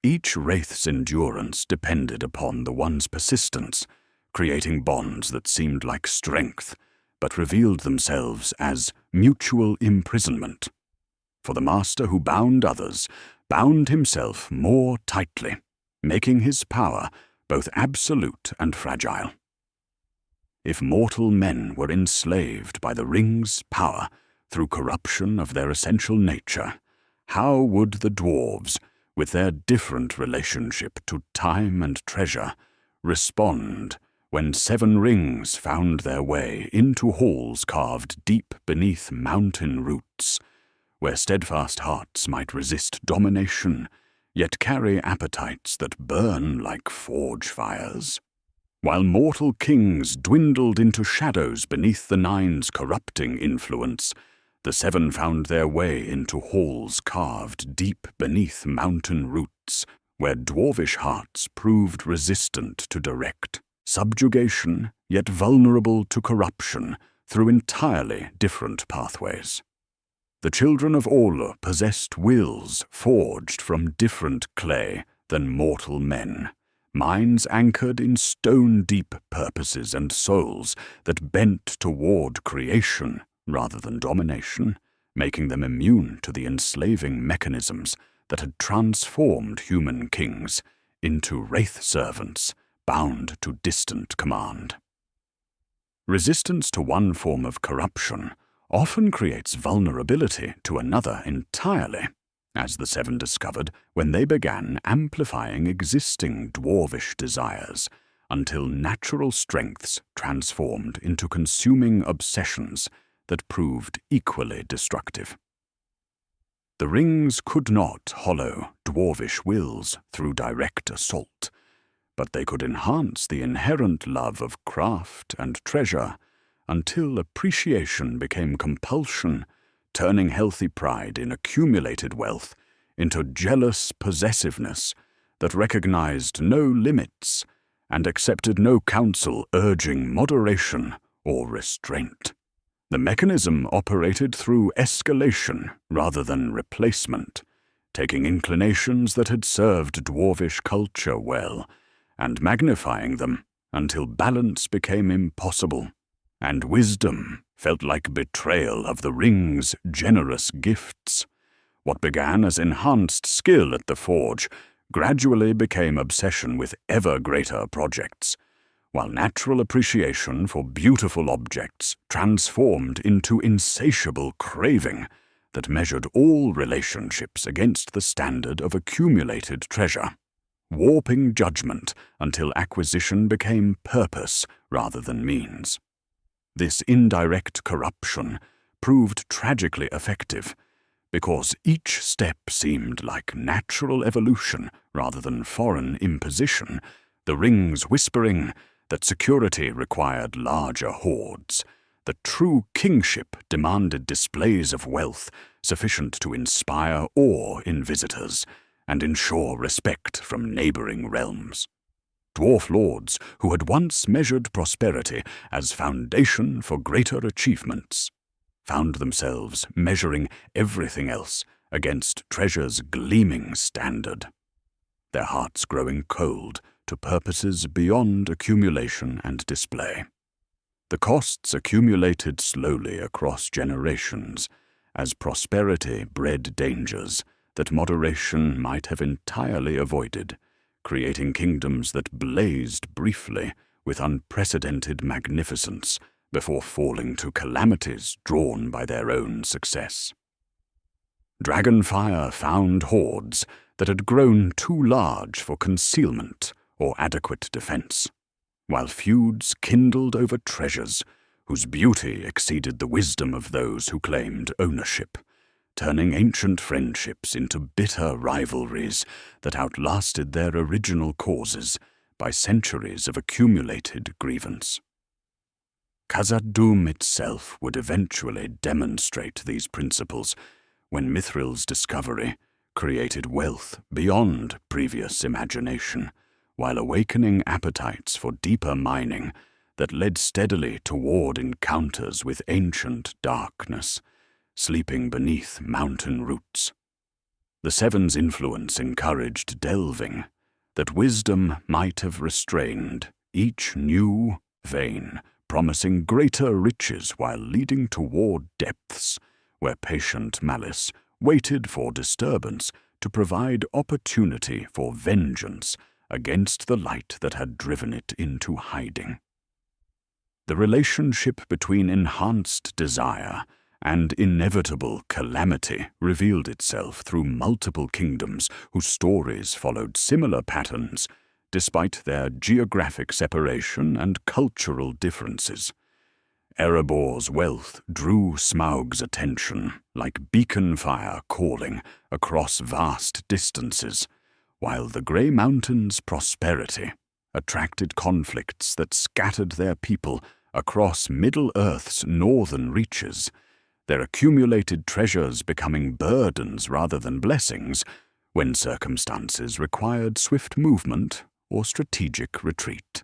Each wraith's endurance depended upon the one's persistence, creating bonds that seemed like strength, but revealed themselves as mutual imprisonment. For the master who bound others bound himself more tightly, making his power both absolute and fragile. If mortal men were enslaved by the ring's power through corruption of their essential nature, how would the dwarves, with their different relationship to time and treasure, respond when 7 rings found their way into halls carved deep beneath mountain roots, where steadfast hearts might resist domination, yet carry appetites that burn like forge fires? While mortal kings dwindled into shadows beneath the 9's corrupting influence, the 7 found their way into halls carved deep beneath mountain roots, where dwarvish hearts proved resistant to direct subjugation, yet vulnerable to corruption through entirely different pathways. The children of Orla possessed wills forged from different clay than mortal men, minds anchored in stone-deep purposes and souls that bent toward creation rather than domination, making them immune to the enslaving mechanisms that had transformed human kings into wraith servants bound to distant command. Resistance to one form of corruption often creates vulnerability to another entirely, as the 7 discovered when they began amplifying existing dwarvish desires until natural strengths transformed into consuming obsessions that proved equally destructive. The rings could not hollow dwarvish wills through direct assault, but they could enhance the inherent love of craft and treasure until appreciation became compulsion, turning healthy pride in accumulated wealth into jealous possessiveness that recognized no limits and accepted no counsel urging moderation or restraint. The mechanism operated through escalation rather than replacement, taking inclinations that had served dwarvish culture well and magnifying them until balance became impossible, and wisdom felt like betrayal of the ring's generous gifts. What began as enhanced skill at the forge gradually became obsession with ever greater projects, while natural appreciation for beautiful objects transformed into insatiable craving that measured all relationships against the standard of accumulated treasure, warping judgment until acquisition became purpose rather than means. This indirect corruption proved tragically effective, because each step seemed like natural evolution rather than foreign imposition, the rings whispering that security required larger hoards, that true kingship demanded displays of wealth sufficient to inspire awe in visitors and ensure respect from neighboring realms. Dwarf lords who had once measured prosperity as foundation for greater achievements found themselves measuring everything else against treasure's gleaming standard, their hearts growing cold to purposes beyond accumulation and display. The costs accumulated slowly across generations, as prosperity bred dangers that moderation might have entirely avoided, creating kingdoms that blazed briefly with unprecedented magnificence before falling to calamities drawn by their own success. Dragonfire found hoards that had grown too large for concealment or adequate defense, while feuds kindled over treasures whose beauty exceeded the wisdom of those who claimed ownership, turning ancient friendships into bitter rivalries that outlasted their original causes by centuries of accumulated grievance. Khazad-dûm itself would eventually demonstrate these principles when Mithril's discovery created wealth beyond previous imagination, while awakening appetites for deeper mining that led steadily toward encounters with ancient darkness, sleeping beneath mountain roots. The Seven's influence encouraged delving, that wisdom might have restrained each new vein, promising greater riches while leading toward depths where patient malice waited for disturbance to provide opportunity for vengeance against the light that had driven it into hiding. The relationship between enhanced desire and inevitable calamity revealed itself through multiple kingdoms whose stories followed similar patterns despite their geographic separation and cultural differences. Erebor's wealth drew Smaug's attention like beacon fire calling across vast distances, while the Grey Mountains' prosperity attracted conflicts that scattered their people across Middle-earth's northern reaches, their accumulated treasures becoming burdens rather than blessings when circumstances required swift movement or strategic retreat.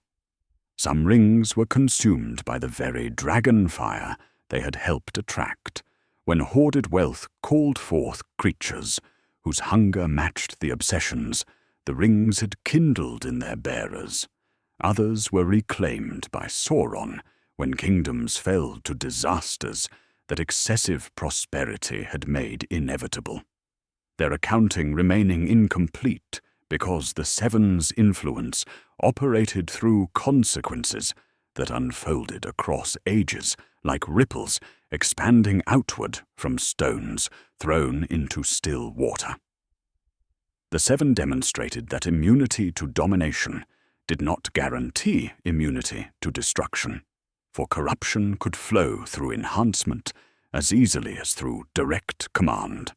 Some rings were consumed by the very dragon fire they had helped attract, when hoarded wealth called forth creatures whose hunger matched the obsessions the rings had kindled in their bearers. Others were reclaimed by Sauron when kingdoms fell to disasters that excessive prosperity had made inevitable, their accounting remaining incomplete because the Seven's influence operated through consequences that unfolded across ages like ripples expanding outward from stones thrown into still water. The Seven demonstrated that immunity to domination did not guarantee immunity to destruction, for corruption could flow through enhancement as easily as through direct command,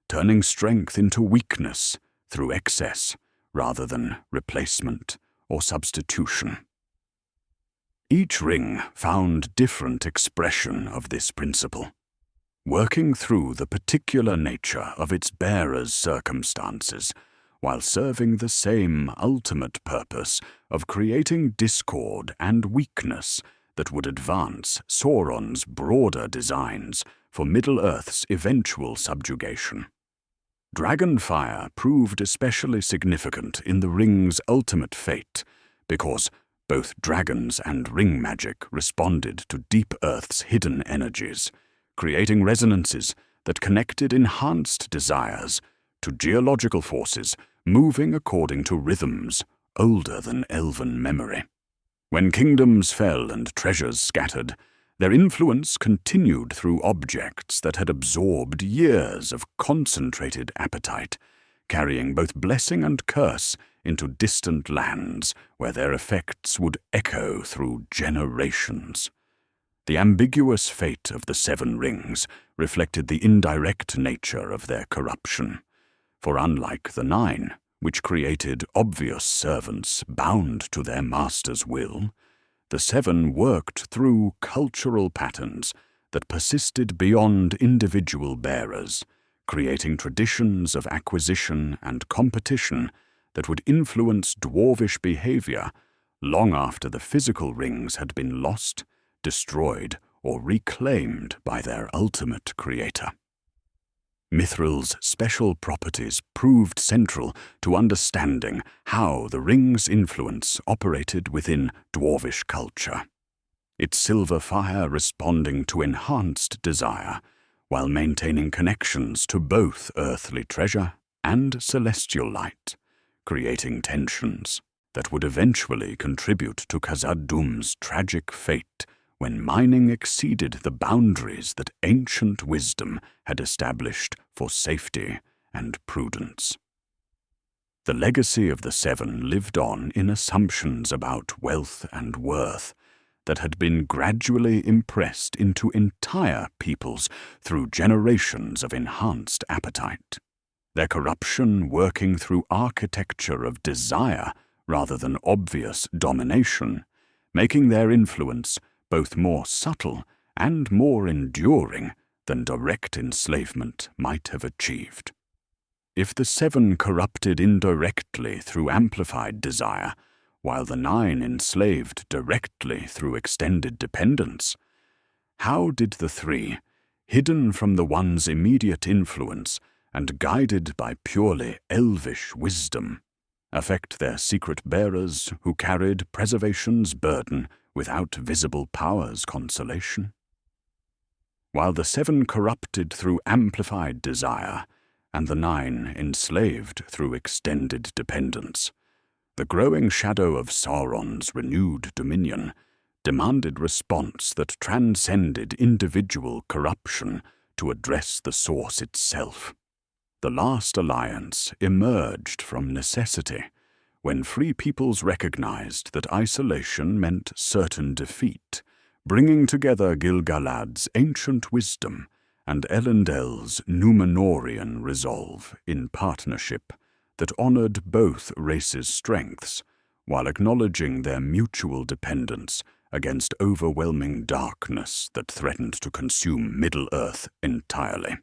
turning strength into weakness through excess rather than replacement or substitution. Each ring found different expression of this principle, working through the particular nature of its bearer's circumstances, while serving the same ultimate purpose of creating discord and weakness that would advance Sauron's broader designs for Middle-earth's eventual subjugation. Dragonfire proved especially significant in the ring's ultimate fate, because both dragons and ring magic responded to Deep Earth's hidden energies, creating resonances that connected enhanced desires to geological forces moving according to rhythms older than elven memory. When kingdoms fell and treasures scattered, their influence continued through objects that had absorbed years of concentrated appetite, carrying both blessing and curse into distant lands where their effects would echo through generations. The ambiguous fate of the 7 rings reflected the indirect nature of their corruption, for unlike the 9, which created obvious servants bound to their master's will, the 7 worked through cultural patterns that persisted beyond individual bearers, creating traditions of acquisition and competition that would influence dwarvish behavior long after the physical rings had been lost, destroyed, or reclaimed by their ultimate creator. Mithril's special properties proved central to understanding how the ring's influence operated within dwarvish culture. Its silver fire responding to enhanced desire, while maintaining connections to both earthly treasure and celestial light, creating tensions that would eventually contribute to Khazad-dûm's tragic fate when mining exceeded the boundaries that ancient wisdom had established for safety and prudence. The legacy of the 7 lived on in assumptions about wealth and worth that had been gradually impressed into entire peoples through generations of enhanced appetite, their corruption working through architecture of desire rather than obvious domination, making their influence both more subtle and more enduring than direct enslavement might have achieved. If the 7 corrupted indirectly through amplified desire, while the 9 enslaved directly through extended dependence, how did the 3, hidden from the one's immediate influence and guided by purely elvish wisdom, affect their secret bearers who carried preservation's burden without visible power's consolation? While the 7 corrupted through amplified desire, and the 9 enslaved through extended dependence, the growing shadow of Sauron's renewed dominion demanded response that transcended individual corruption to address the source itself. The last alliance emerged from necessity, when free peoples recognized that isolation meant certain defeat, bringing together Gil-galad's ancient wisdom and Elendel's Númenórean resolve in partnership that honored both races' strengths while acknowledging their mutual dependence against overwhelming darkness that threatened to consume Middle-earth entirely.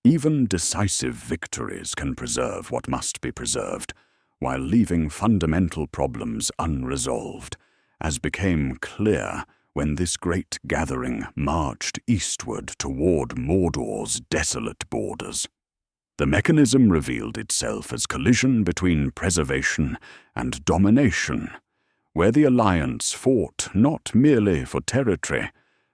Even decisive victories can preserve what must be preserved, while leaving fundamental problems unresolved, as became clear when this great gathering marched eastward toward Mordor's desolate borders. The mechanism revealed itself as collision between preservation and domination, where the alliance fought not merely for territory,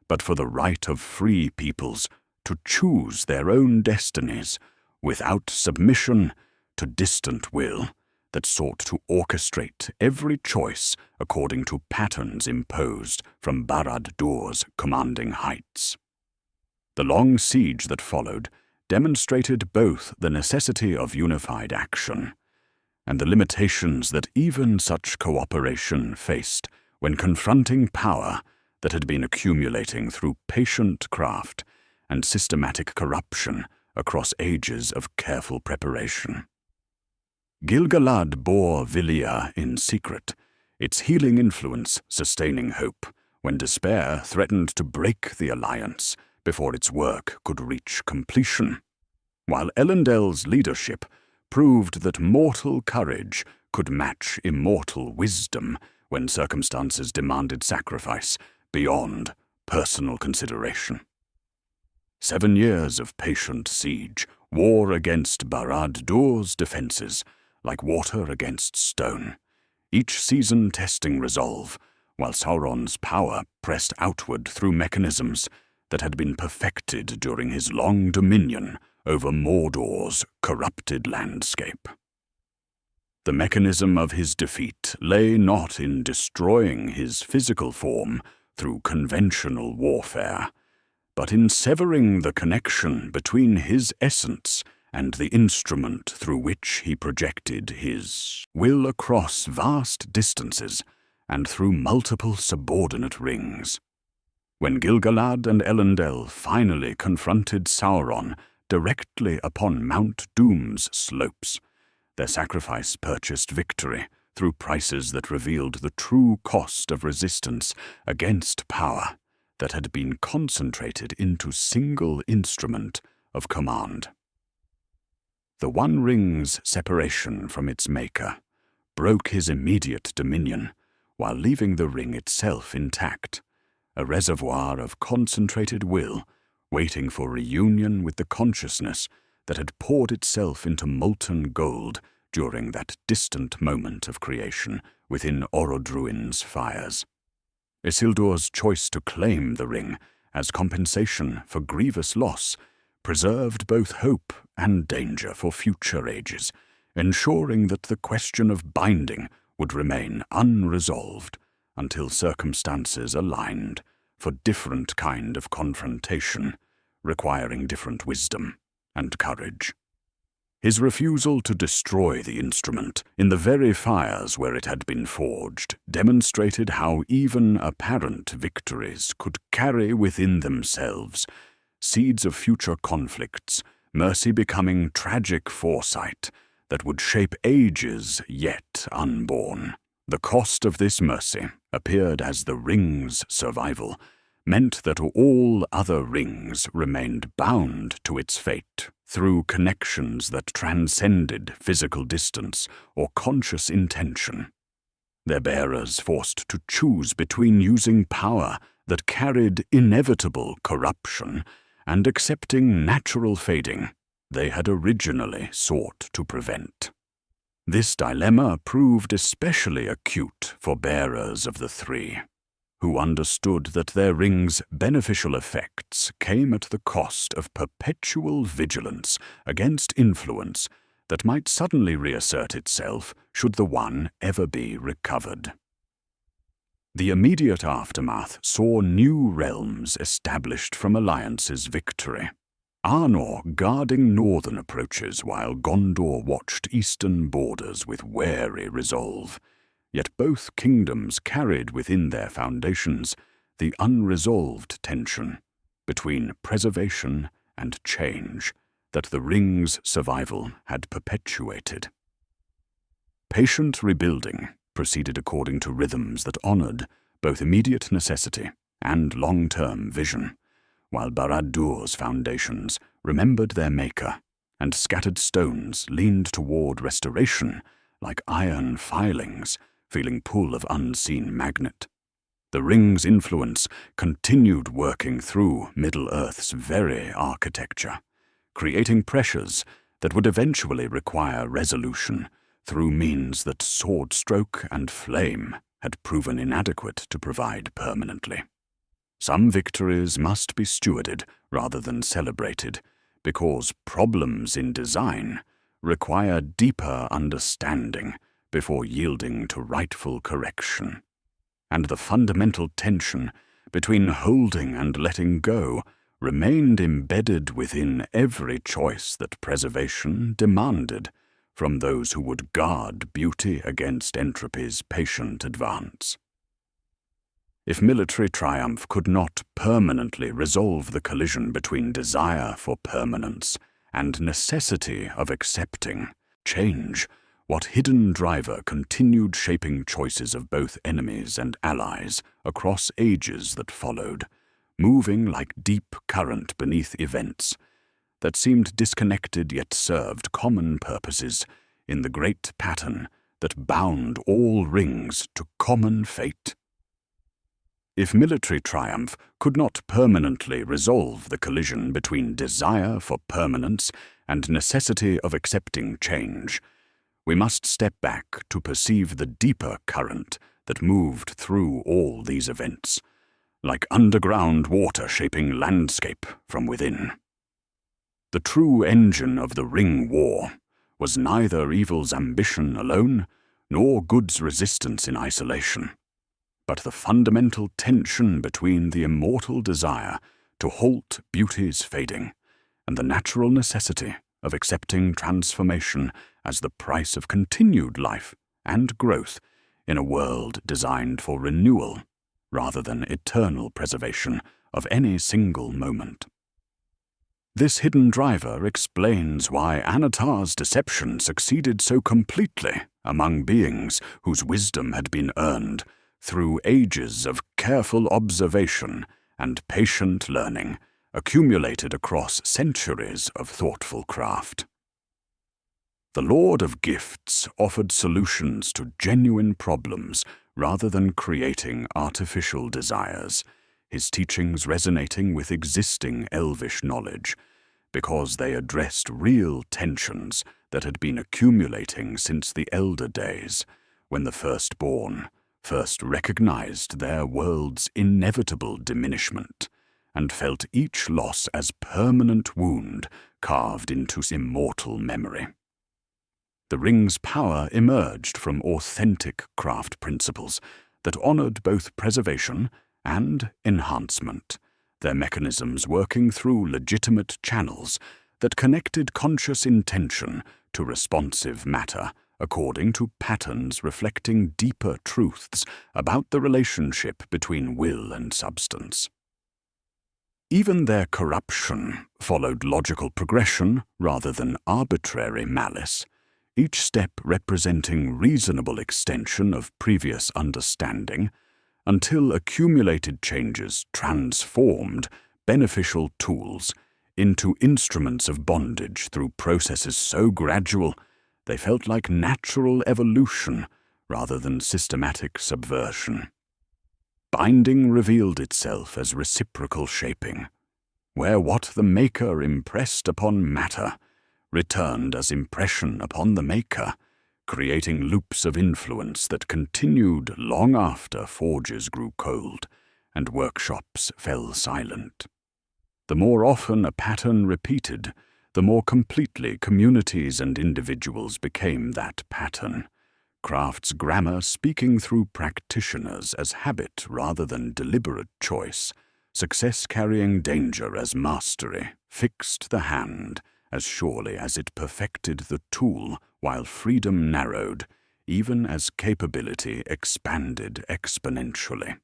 but for the right of free peoples to choose their own destinies without submission to distant will that sought to orchestrate every choice according to patterns imposed from Barad-dûr's commanding heights. The long siege that followed demonstrated both the necessity of unified action and the limitations that even such cooperation faced when confronting power that had been accumulating through patient craft and systematic corruption across ages of careful preparation. Gil-galad bore Vilya in secret, its healing influence sustaining hope when despair threatened to break the alliance before its work could reach completion, while Elendel's leadership proved that mortal courage could match immortal wisdom when circumstances demanded sacrifice beyond personal consideration. 7 years of patient siege, war against Barad-dûr's defenses, like water against stone, each season testing resolve, while Sauron's power pressed outward through mechanisms that had been perfected during his long dominion over Mordor's corrupted landscape. The mechanism of his defeat lay not in destroying his physical form through conventional warfare, but in severing the connection between his essence and the instrument through which he projected his will across vast distances and through multiple subordinate rings. When Gil-galad and Elendil finally confronted Sauron directly upon Mount Doom's slopes, their sacrifice purchased victory through prices that revealed the true cost of resistance against power that had been concentrated into single instrument of command. The One Ring's separation from its maker broke his immediate dominion while leaving the ring itself intact, a reservoir of concentrated will waiting for reunion with the consciousness that had poured itself into molten gold during that distant moment of creation within Orodruin's fires. Isildur's choice to claim the ring as compensation for grievous loss preserved both hope and danger for future ages, ensuring that the question of binding would remain unresolved until circumstances aligned for different kind of confrontation, requiring different wisdom and courage. His refusal to destroy the instrument in the very fires where it had been forged demonstrated how even apparent victories could carry within themselves seeds of future conflicts, mercy becoming tragic foresight that would shape ages yet unborn. The cost of this mercy appeared as the ring's survival meant that all other rings remained bound to its fate through connections that transcended physical distance or conscious intention. Their bearers forced to choose between using power that carried inevitable corruption and accepting natural fading they had originally sought to prevent. This dilemma proved especially acute for bearers of the three, who understood that their ring's beneficial effects came at the cost of perpetual vigilance against influence that might suddenly reassert itself should the One ever be recovered. The immediate aftermath saw new realms established from Alliance's victory. Arnor guarding northern approaches while Gondor watched eastern borders with wary resolve. Yet both kingdoms carried within their foundations the unresolved tension between preservation and change that the ring's survival had perpetuated. Patient rebuilding proceeded according to rhythms that honored both immediate necessity and long-term vision, while Barad-dûr's foundations remembered their maker, and scattered stones leaned toward restoration like iron filings feeling pull of unseen magnet. The ring's influence continued working through Middle-earth's very architecture, creating pressures that would eventually require resolution through means that sword stroke and flame had proven inadequate to provide permanently. Some victories must be stewarded rather than celebrated, because problems in design require deeper understanding before yielding to rightful correction. And the fundamental tension between holding and letting go remained embedded within every choice that preservation demanded from those who would guard beauty against entropy's patient advance. If military triumph could not permanently resolve the collision between desire for permanence and necessity of accepting change, what hidden driver continued shaping choices of both enemies and allies across ages that followed, moving like deep current beneath events that seemed disconnected yet served common purposes in the great pattern that bound all rings to common fate? If military triumph could not permanently resolve the collision between desire for permanence and necessity of accepting change, we must step back to perceive the deeper current that moved through all these events, like underground water shaping landscape from within. The true engine of the Ring War was neither evil's ambition alone, nor good's resistance in isolation, but the fundamental tension between the immortal desire to halt beauty's fading and the natural necessity of accepting transformation as the price of continued life and growth in a world designed for renewal rather than eternal preservation of any single moment. This hidden driver explains why Anatar's deception succeeded so completely among beings whose wisdom had been earned through ages of careful observation and patient learning accumulated across centuries of thoughtful craft. The Lord of Gifts offered solutions to genuine problems rather than creating artificial desires, his teachings resonating with existing elvish knowledge, because they addressed real tensions that had been accumulating since the elder days, when the firstborn first recognized their world's inevitable diminishment, and felt each loss as permanent wound carved into immortal memory. The ring's power emerged from authentic craft principles that honored both preservation and enhancement, their mechanisms working through legitimate channels that connected conscious intention to responsive matter according to patterns reflecting deeper truths about the relationship between will and substance. Even their corruption followed logical progression rather than arbitrary malice, each step representing reasonable extension of previous understanding, until accumulated changes transformed beneficial tools into instruments of bondage through processes so gradual they felt like natural evolution rather than systematic subversion. Binding revealed itself as reciprocal shaping, where what the maker impressed upon matter returned as impression upon the maker, creating loops of influence that continued long after forges grew cold and workshops fell silent. The more often a pattern repeated, the more completely communities and individuals became that pattern, craft's grammar speaking through practitioners as habit rather than deliberate choice, success carrying danger as mastery, fixed the hand as surely as it perfected the tool, while freedom narrowed, even as capability expanded exponentially.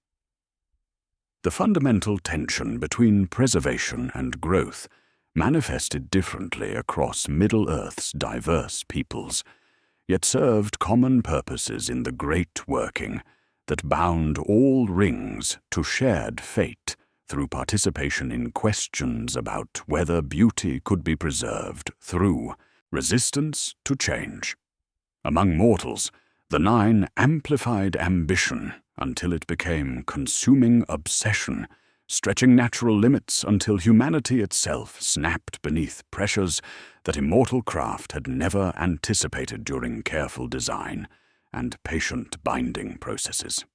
The fundamental tension between preservation and growth manifested differently across Middle-earth's diverse peoples, yet served common purposes in the great working that bound all rings to shared fate through participation in questions about whether beauty could be preserved through resistance to change. Among mortals, the Nine amplified ambition until it became consuming obsession, stretching natural limits until humanity itself snapped beneath pressures that immortal craft had never anticipated during careful design and patient binding processes.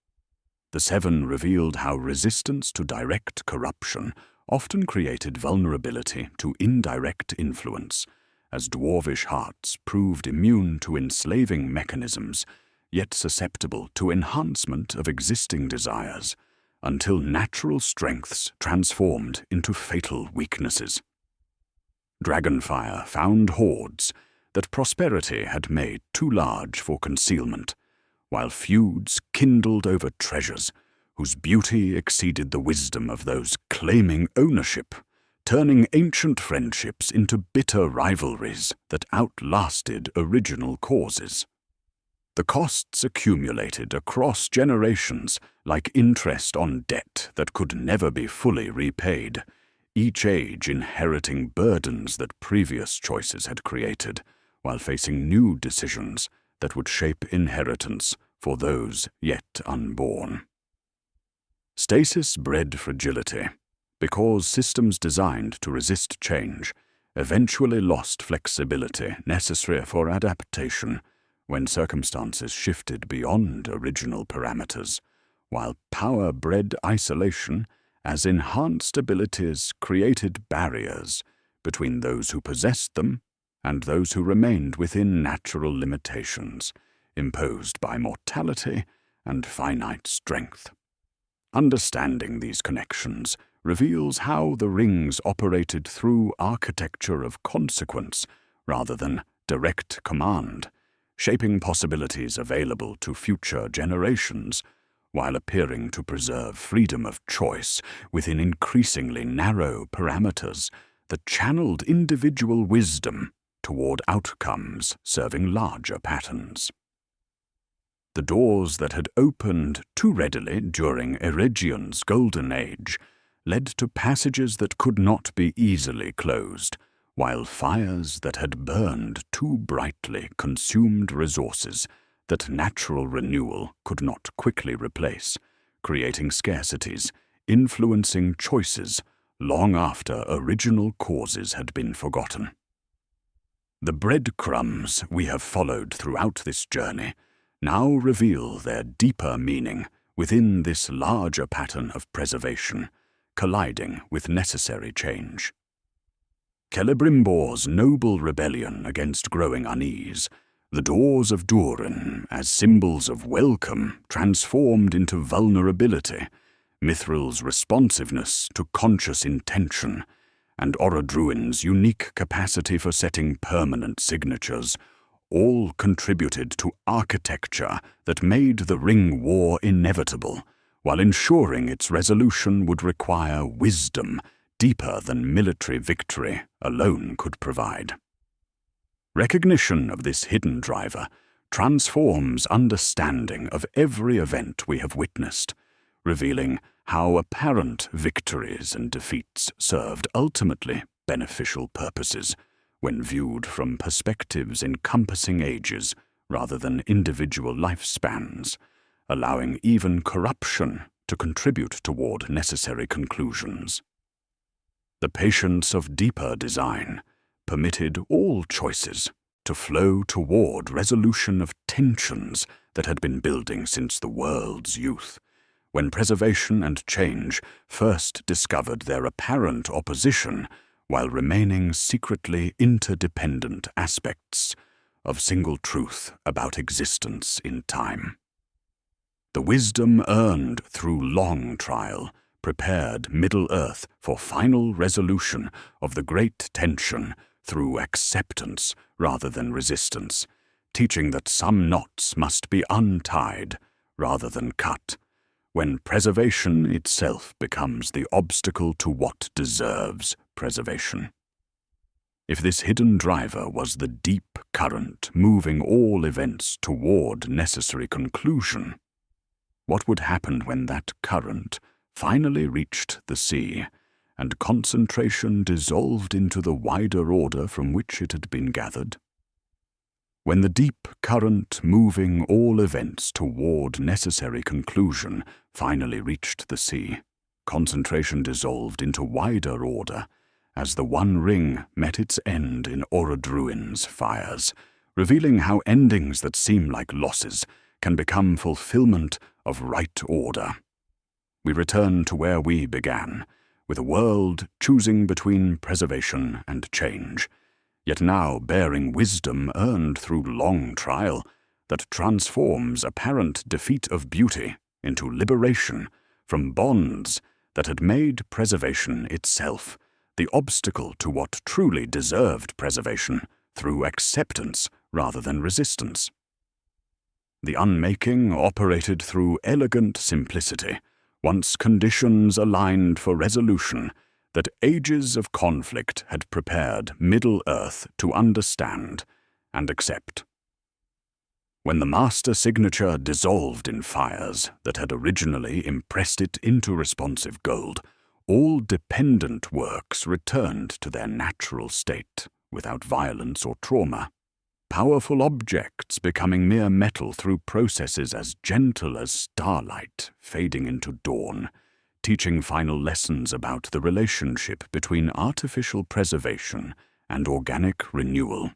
The Seven revealed how resistance to direct corruption often created vulnerability to indirect influence, as dwarvish hearts proved immune to enslaving mechanisms, yet susceptible to enhancement of existing desires, until natural strengths transformed into fatal weaknesses. Dragonfire found hoards that prosperity had made too large for concealment, while feuds kindled over treasures whose beauty exceeded the wisdom of those claiming ownership, turning ancient friendships into bitter rivalries that outlasted original causes. The costs accumulated across generations like interest on debt that could never be fully repaid, each age inheriting burdens that previous choices had created, while facing new decisions that would shape inheritance for those yet unborn. Stasis bred fragility, because systems designed to resist change eventually lost flexibility necessary for adaptation when circumstances shifted beyond original parameters, while power bred isolation as enhanced abilities created barriers between those who possessed them and those who remained within natural limitations imposed by mortality and finite strength. Understanding these connections reveals how the rings operated through architecture of consequence rather than direct command, shaping possibilities available to future generations while appearing to preserve freedom of choice within increasingly narrow parameters that channeled individual wisdom toward outcomes serving larger patterns. The doors that had opened too readily during Eregion's golden age led to passages that could not be easily closed, while fires that had burned too brightly consumed resources that natural renewal could not quickly replace, creating scarcities, influencing choices long after original causes had been forgotten. The breadcrumbs we have followed throughout this journey now reveal their deeper meaning within this larger pattern of preservation, colliding with necessary change. Celebrimbor's noble rebellion against growing unease, the doors of Durin as symbols of welcome transformed into vulnerability, Mithril's responsiveness to conscious intention, and Orodruin's unique capacity for setting permanent signatures, all contributed to architecture that made the Ring War inevitable, while ensuring its resolution would require wisdom deeper than military victory alone could provide. Recognition of this hidden driver transforms understanding of every event we have witnessed, revealing how apparent victories and defeats served ultimately beneficial purposes when viewed from perspectives encompassing ages rather than individual lifespans, allowing even corruption to contribute toward necessary conclusions. The patience of deeper design permitted all choices to flow toward resolution of tensions that had been building since the world's youth, when preservation and change first discovered their apparent opposition while remaining secretly interdependent aspects of single truth about existence in time. The wisdom earned through long trial prepared Middle-earth for final resolution of the great tension through acceptance rather than resistance, teaching that some knots must be untied rather than cut, when preservation itself becomes the obstacle to what deserves preservation. If this hidden driver was the deep current moving all events toward necessary conclusion, what would happen when that current finally reached the sea and concentration dissolved into the wider order from which it had been gathered? When the deep current moving all events toward necessary conclusion finally reached the sea, concentration dissolved into wider order as the One Ring met its end in Orodruin's fires, revealing how endings that seem like losses can become fulfillment of right order. We return to where we began, with a world choosing between preservation and change, yet now bearing wisdom earned through long trial that transforms apparent defeat of beauty into liberation from bonds that had made preservation itself the obstacle to what truly deserved preservation through acceptance rather than resistance. The unmaking operated through elegant simplicity, once conditions aligned for resolution that ages of conflict had prepared Middle-earth to understand and accept. When the master signature dissolved in fires that had originally impressed it into responsive gold, all dependent works returned to their natural state without violence or trauma, powerful objects becoming mere metal through processes as gentle as starlight fading into dawn, teaching final lessons about the relationship between artificial preservation and organic renewal.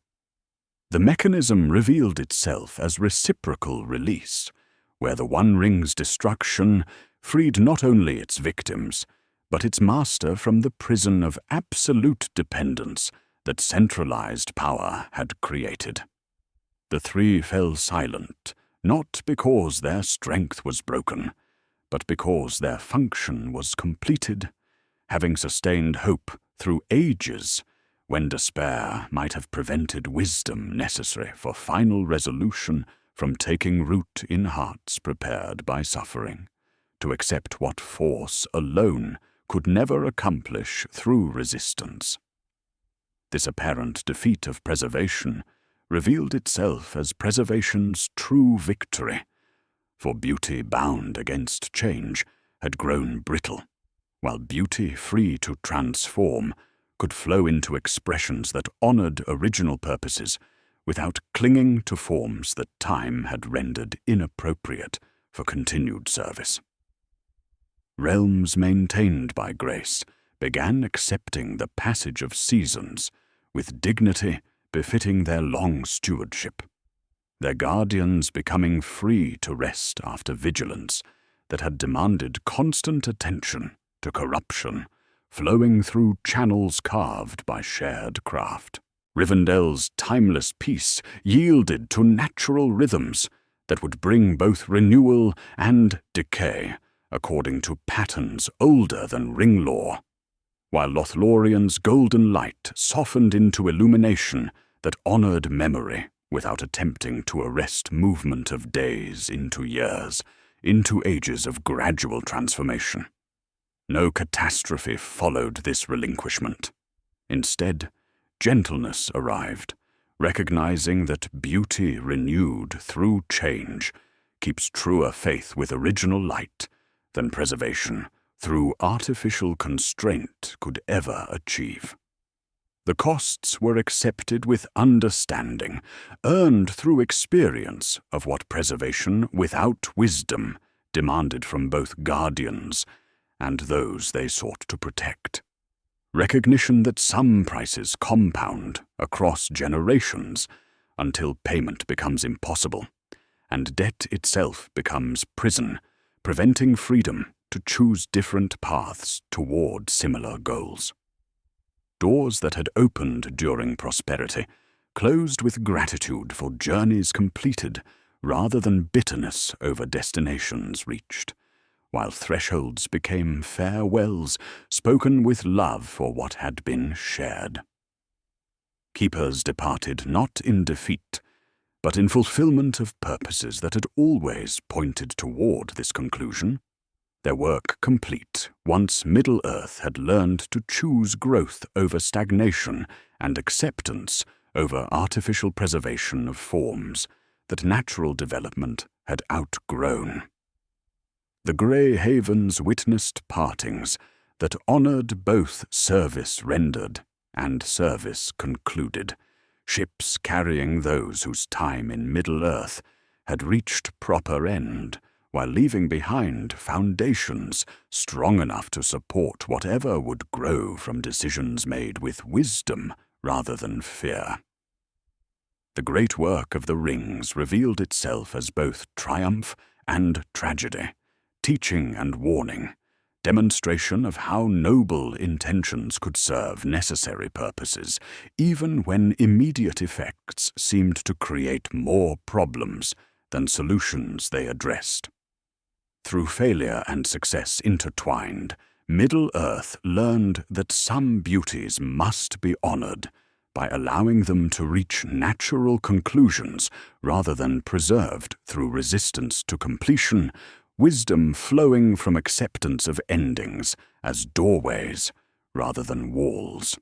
The mechanism revealed itself as reciprocal release, where the One Ring's destruction freed not only its victims, but its master from the prison of absolute dependence that centralized power had created. The three fell silent, not because their strength was broken, but because their function was completed, having sustained hope through ages when despair might have prevented wisdom necessary for final resolution from taking root in hearts prepared by suffering, to accept what force alone could never accomplish through resistance. This apparent defeat of preservation revealed itself as preservation's true victory, for beauty bound against change had grown brittle, while beauty free to transform could flow into expressions that honored original purposes without clinging to forms that time had rendered inappropriate for continued service. Realms maintained by grace began accepting the passage of seasons with dignity befitting their long stewardship, their guardians becoming free to rest after vigilance that had demanded constant attention to corruption flowing through channels carved by shared craft. Rivendell's timeless peace yielded to natural rhythms that would bring both renewal and decay according to patterns older than ring lore, while Lothlorien's golden light softened into illumination that honored memory without attempting to arrest movement of days into years, into ages of gradual transformation. No catastrophe followed this relinquishment. Instead, gentleness arrived, recognizing that beauty renewed through change keeps truer faith with original light than preservation through artificial constraint could ever achieve. The costs were accepted with understanding, earned through experience of what preservation without wisdom demanded from both guardians and those they sought to protect. Recognition that some prices compound across generations until payment becomes impossible, and debt itself becomes prison, preventing freedom to choose different paths toward similar goals. Doors that had opened during prosperity closed with gratitude for journeys completed rather than bitterness over destinations reached, while thresholds became farewells spoken with love for what had been shared. Keepers departed not in defeat, but in fulfillment of purposes that had always pointed toward this conclusion. Their work complete once Middle-earth had learned to choose growth over stagnation and acceptance over artificial preservation of forms that natural development had outgrown. The Grey Havens witnessed partings that honored both service rendered and service concluded, ships carrying those whose time in Middle-earth had reached proper end, while leaving behind foundations strong enough to support whatever would grow from decisions made with wisdom rather than fear. The great work of the rings revealed itself as both triumph and tragedy, teaching and warning, demonstration of how noble intentions could serve necessary purposes, even when immediate effects seemed to create more problems than solutions they addressed. Through failure and success intertwined, Middle-earth learned that some beauties must be honored by allowing them to reach natural conclusions rather than preserved through resistance to completion, wisdom flowing from acceptance of endings as doorways rather than walls.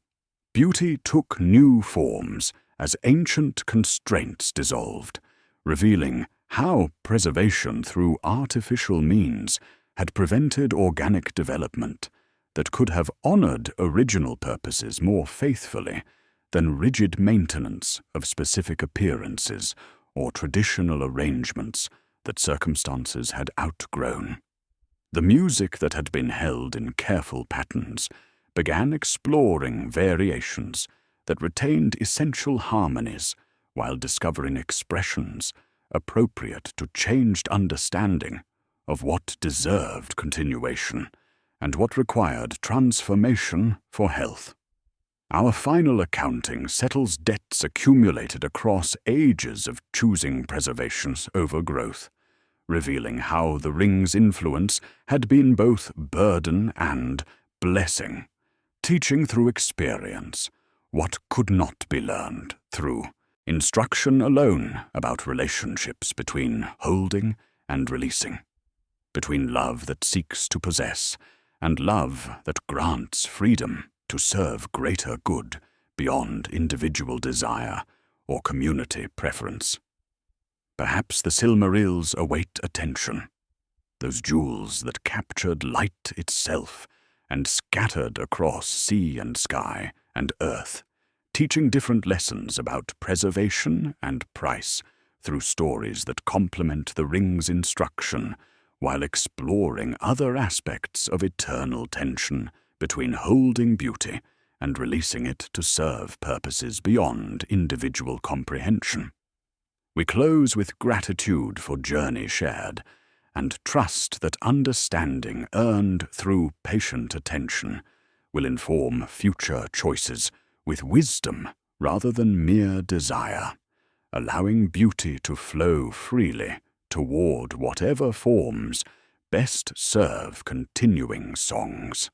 Beauty took new forms as ancient constraints dissolved, revealing how preservation through artificial means had prevented organic development that could have honored original purposes more faithfully than rigid maintenance of specific appearances or traditional arrangements that circumstances had outgrown. The music that had been held in careful patterns began exploring variations that retained essential harmonies while discovering expressions appropriate to changed understanding of what deserved continuation and what required transformation for health. Our final accounting settles debts accumulated across ages of choosing preservation over growth, revealing how the ring's influence had been both burden and blessing, teaching through experience what could not be learned through instruction alone about relationships between holding and releasing, between love that seeks to possess and love that grants freedom to serve greater good beyond individual desire or community preference. Perhaps the Silmarils await attention, those jewels that captured light itself and scattered across sea and sky and earth, teaching different lessons about preservation and price through stories that complement the ring's instruction while exploring other aspects of eternal tension between holding beauty and releasing it to serve purposes beyond individual comprehension. We close with gratitude for journey shared and trust that understanding earned through patient attention will inform future choices with wisdom rather than mere desire, allowing beauty to flow freely toward whatever forms best serve continuing songs.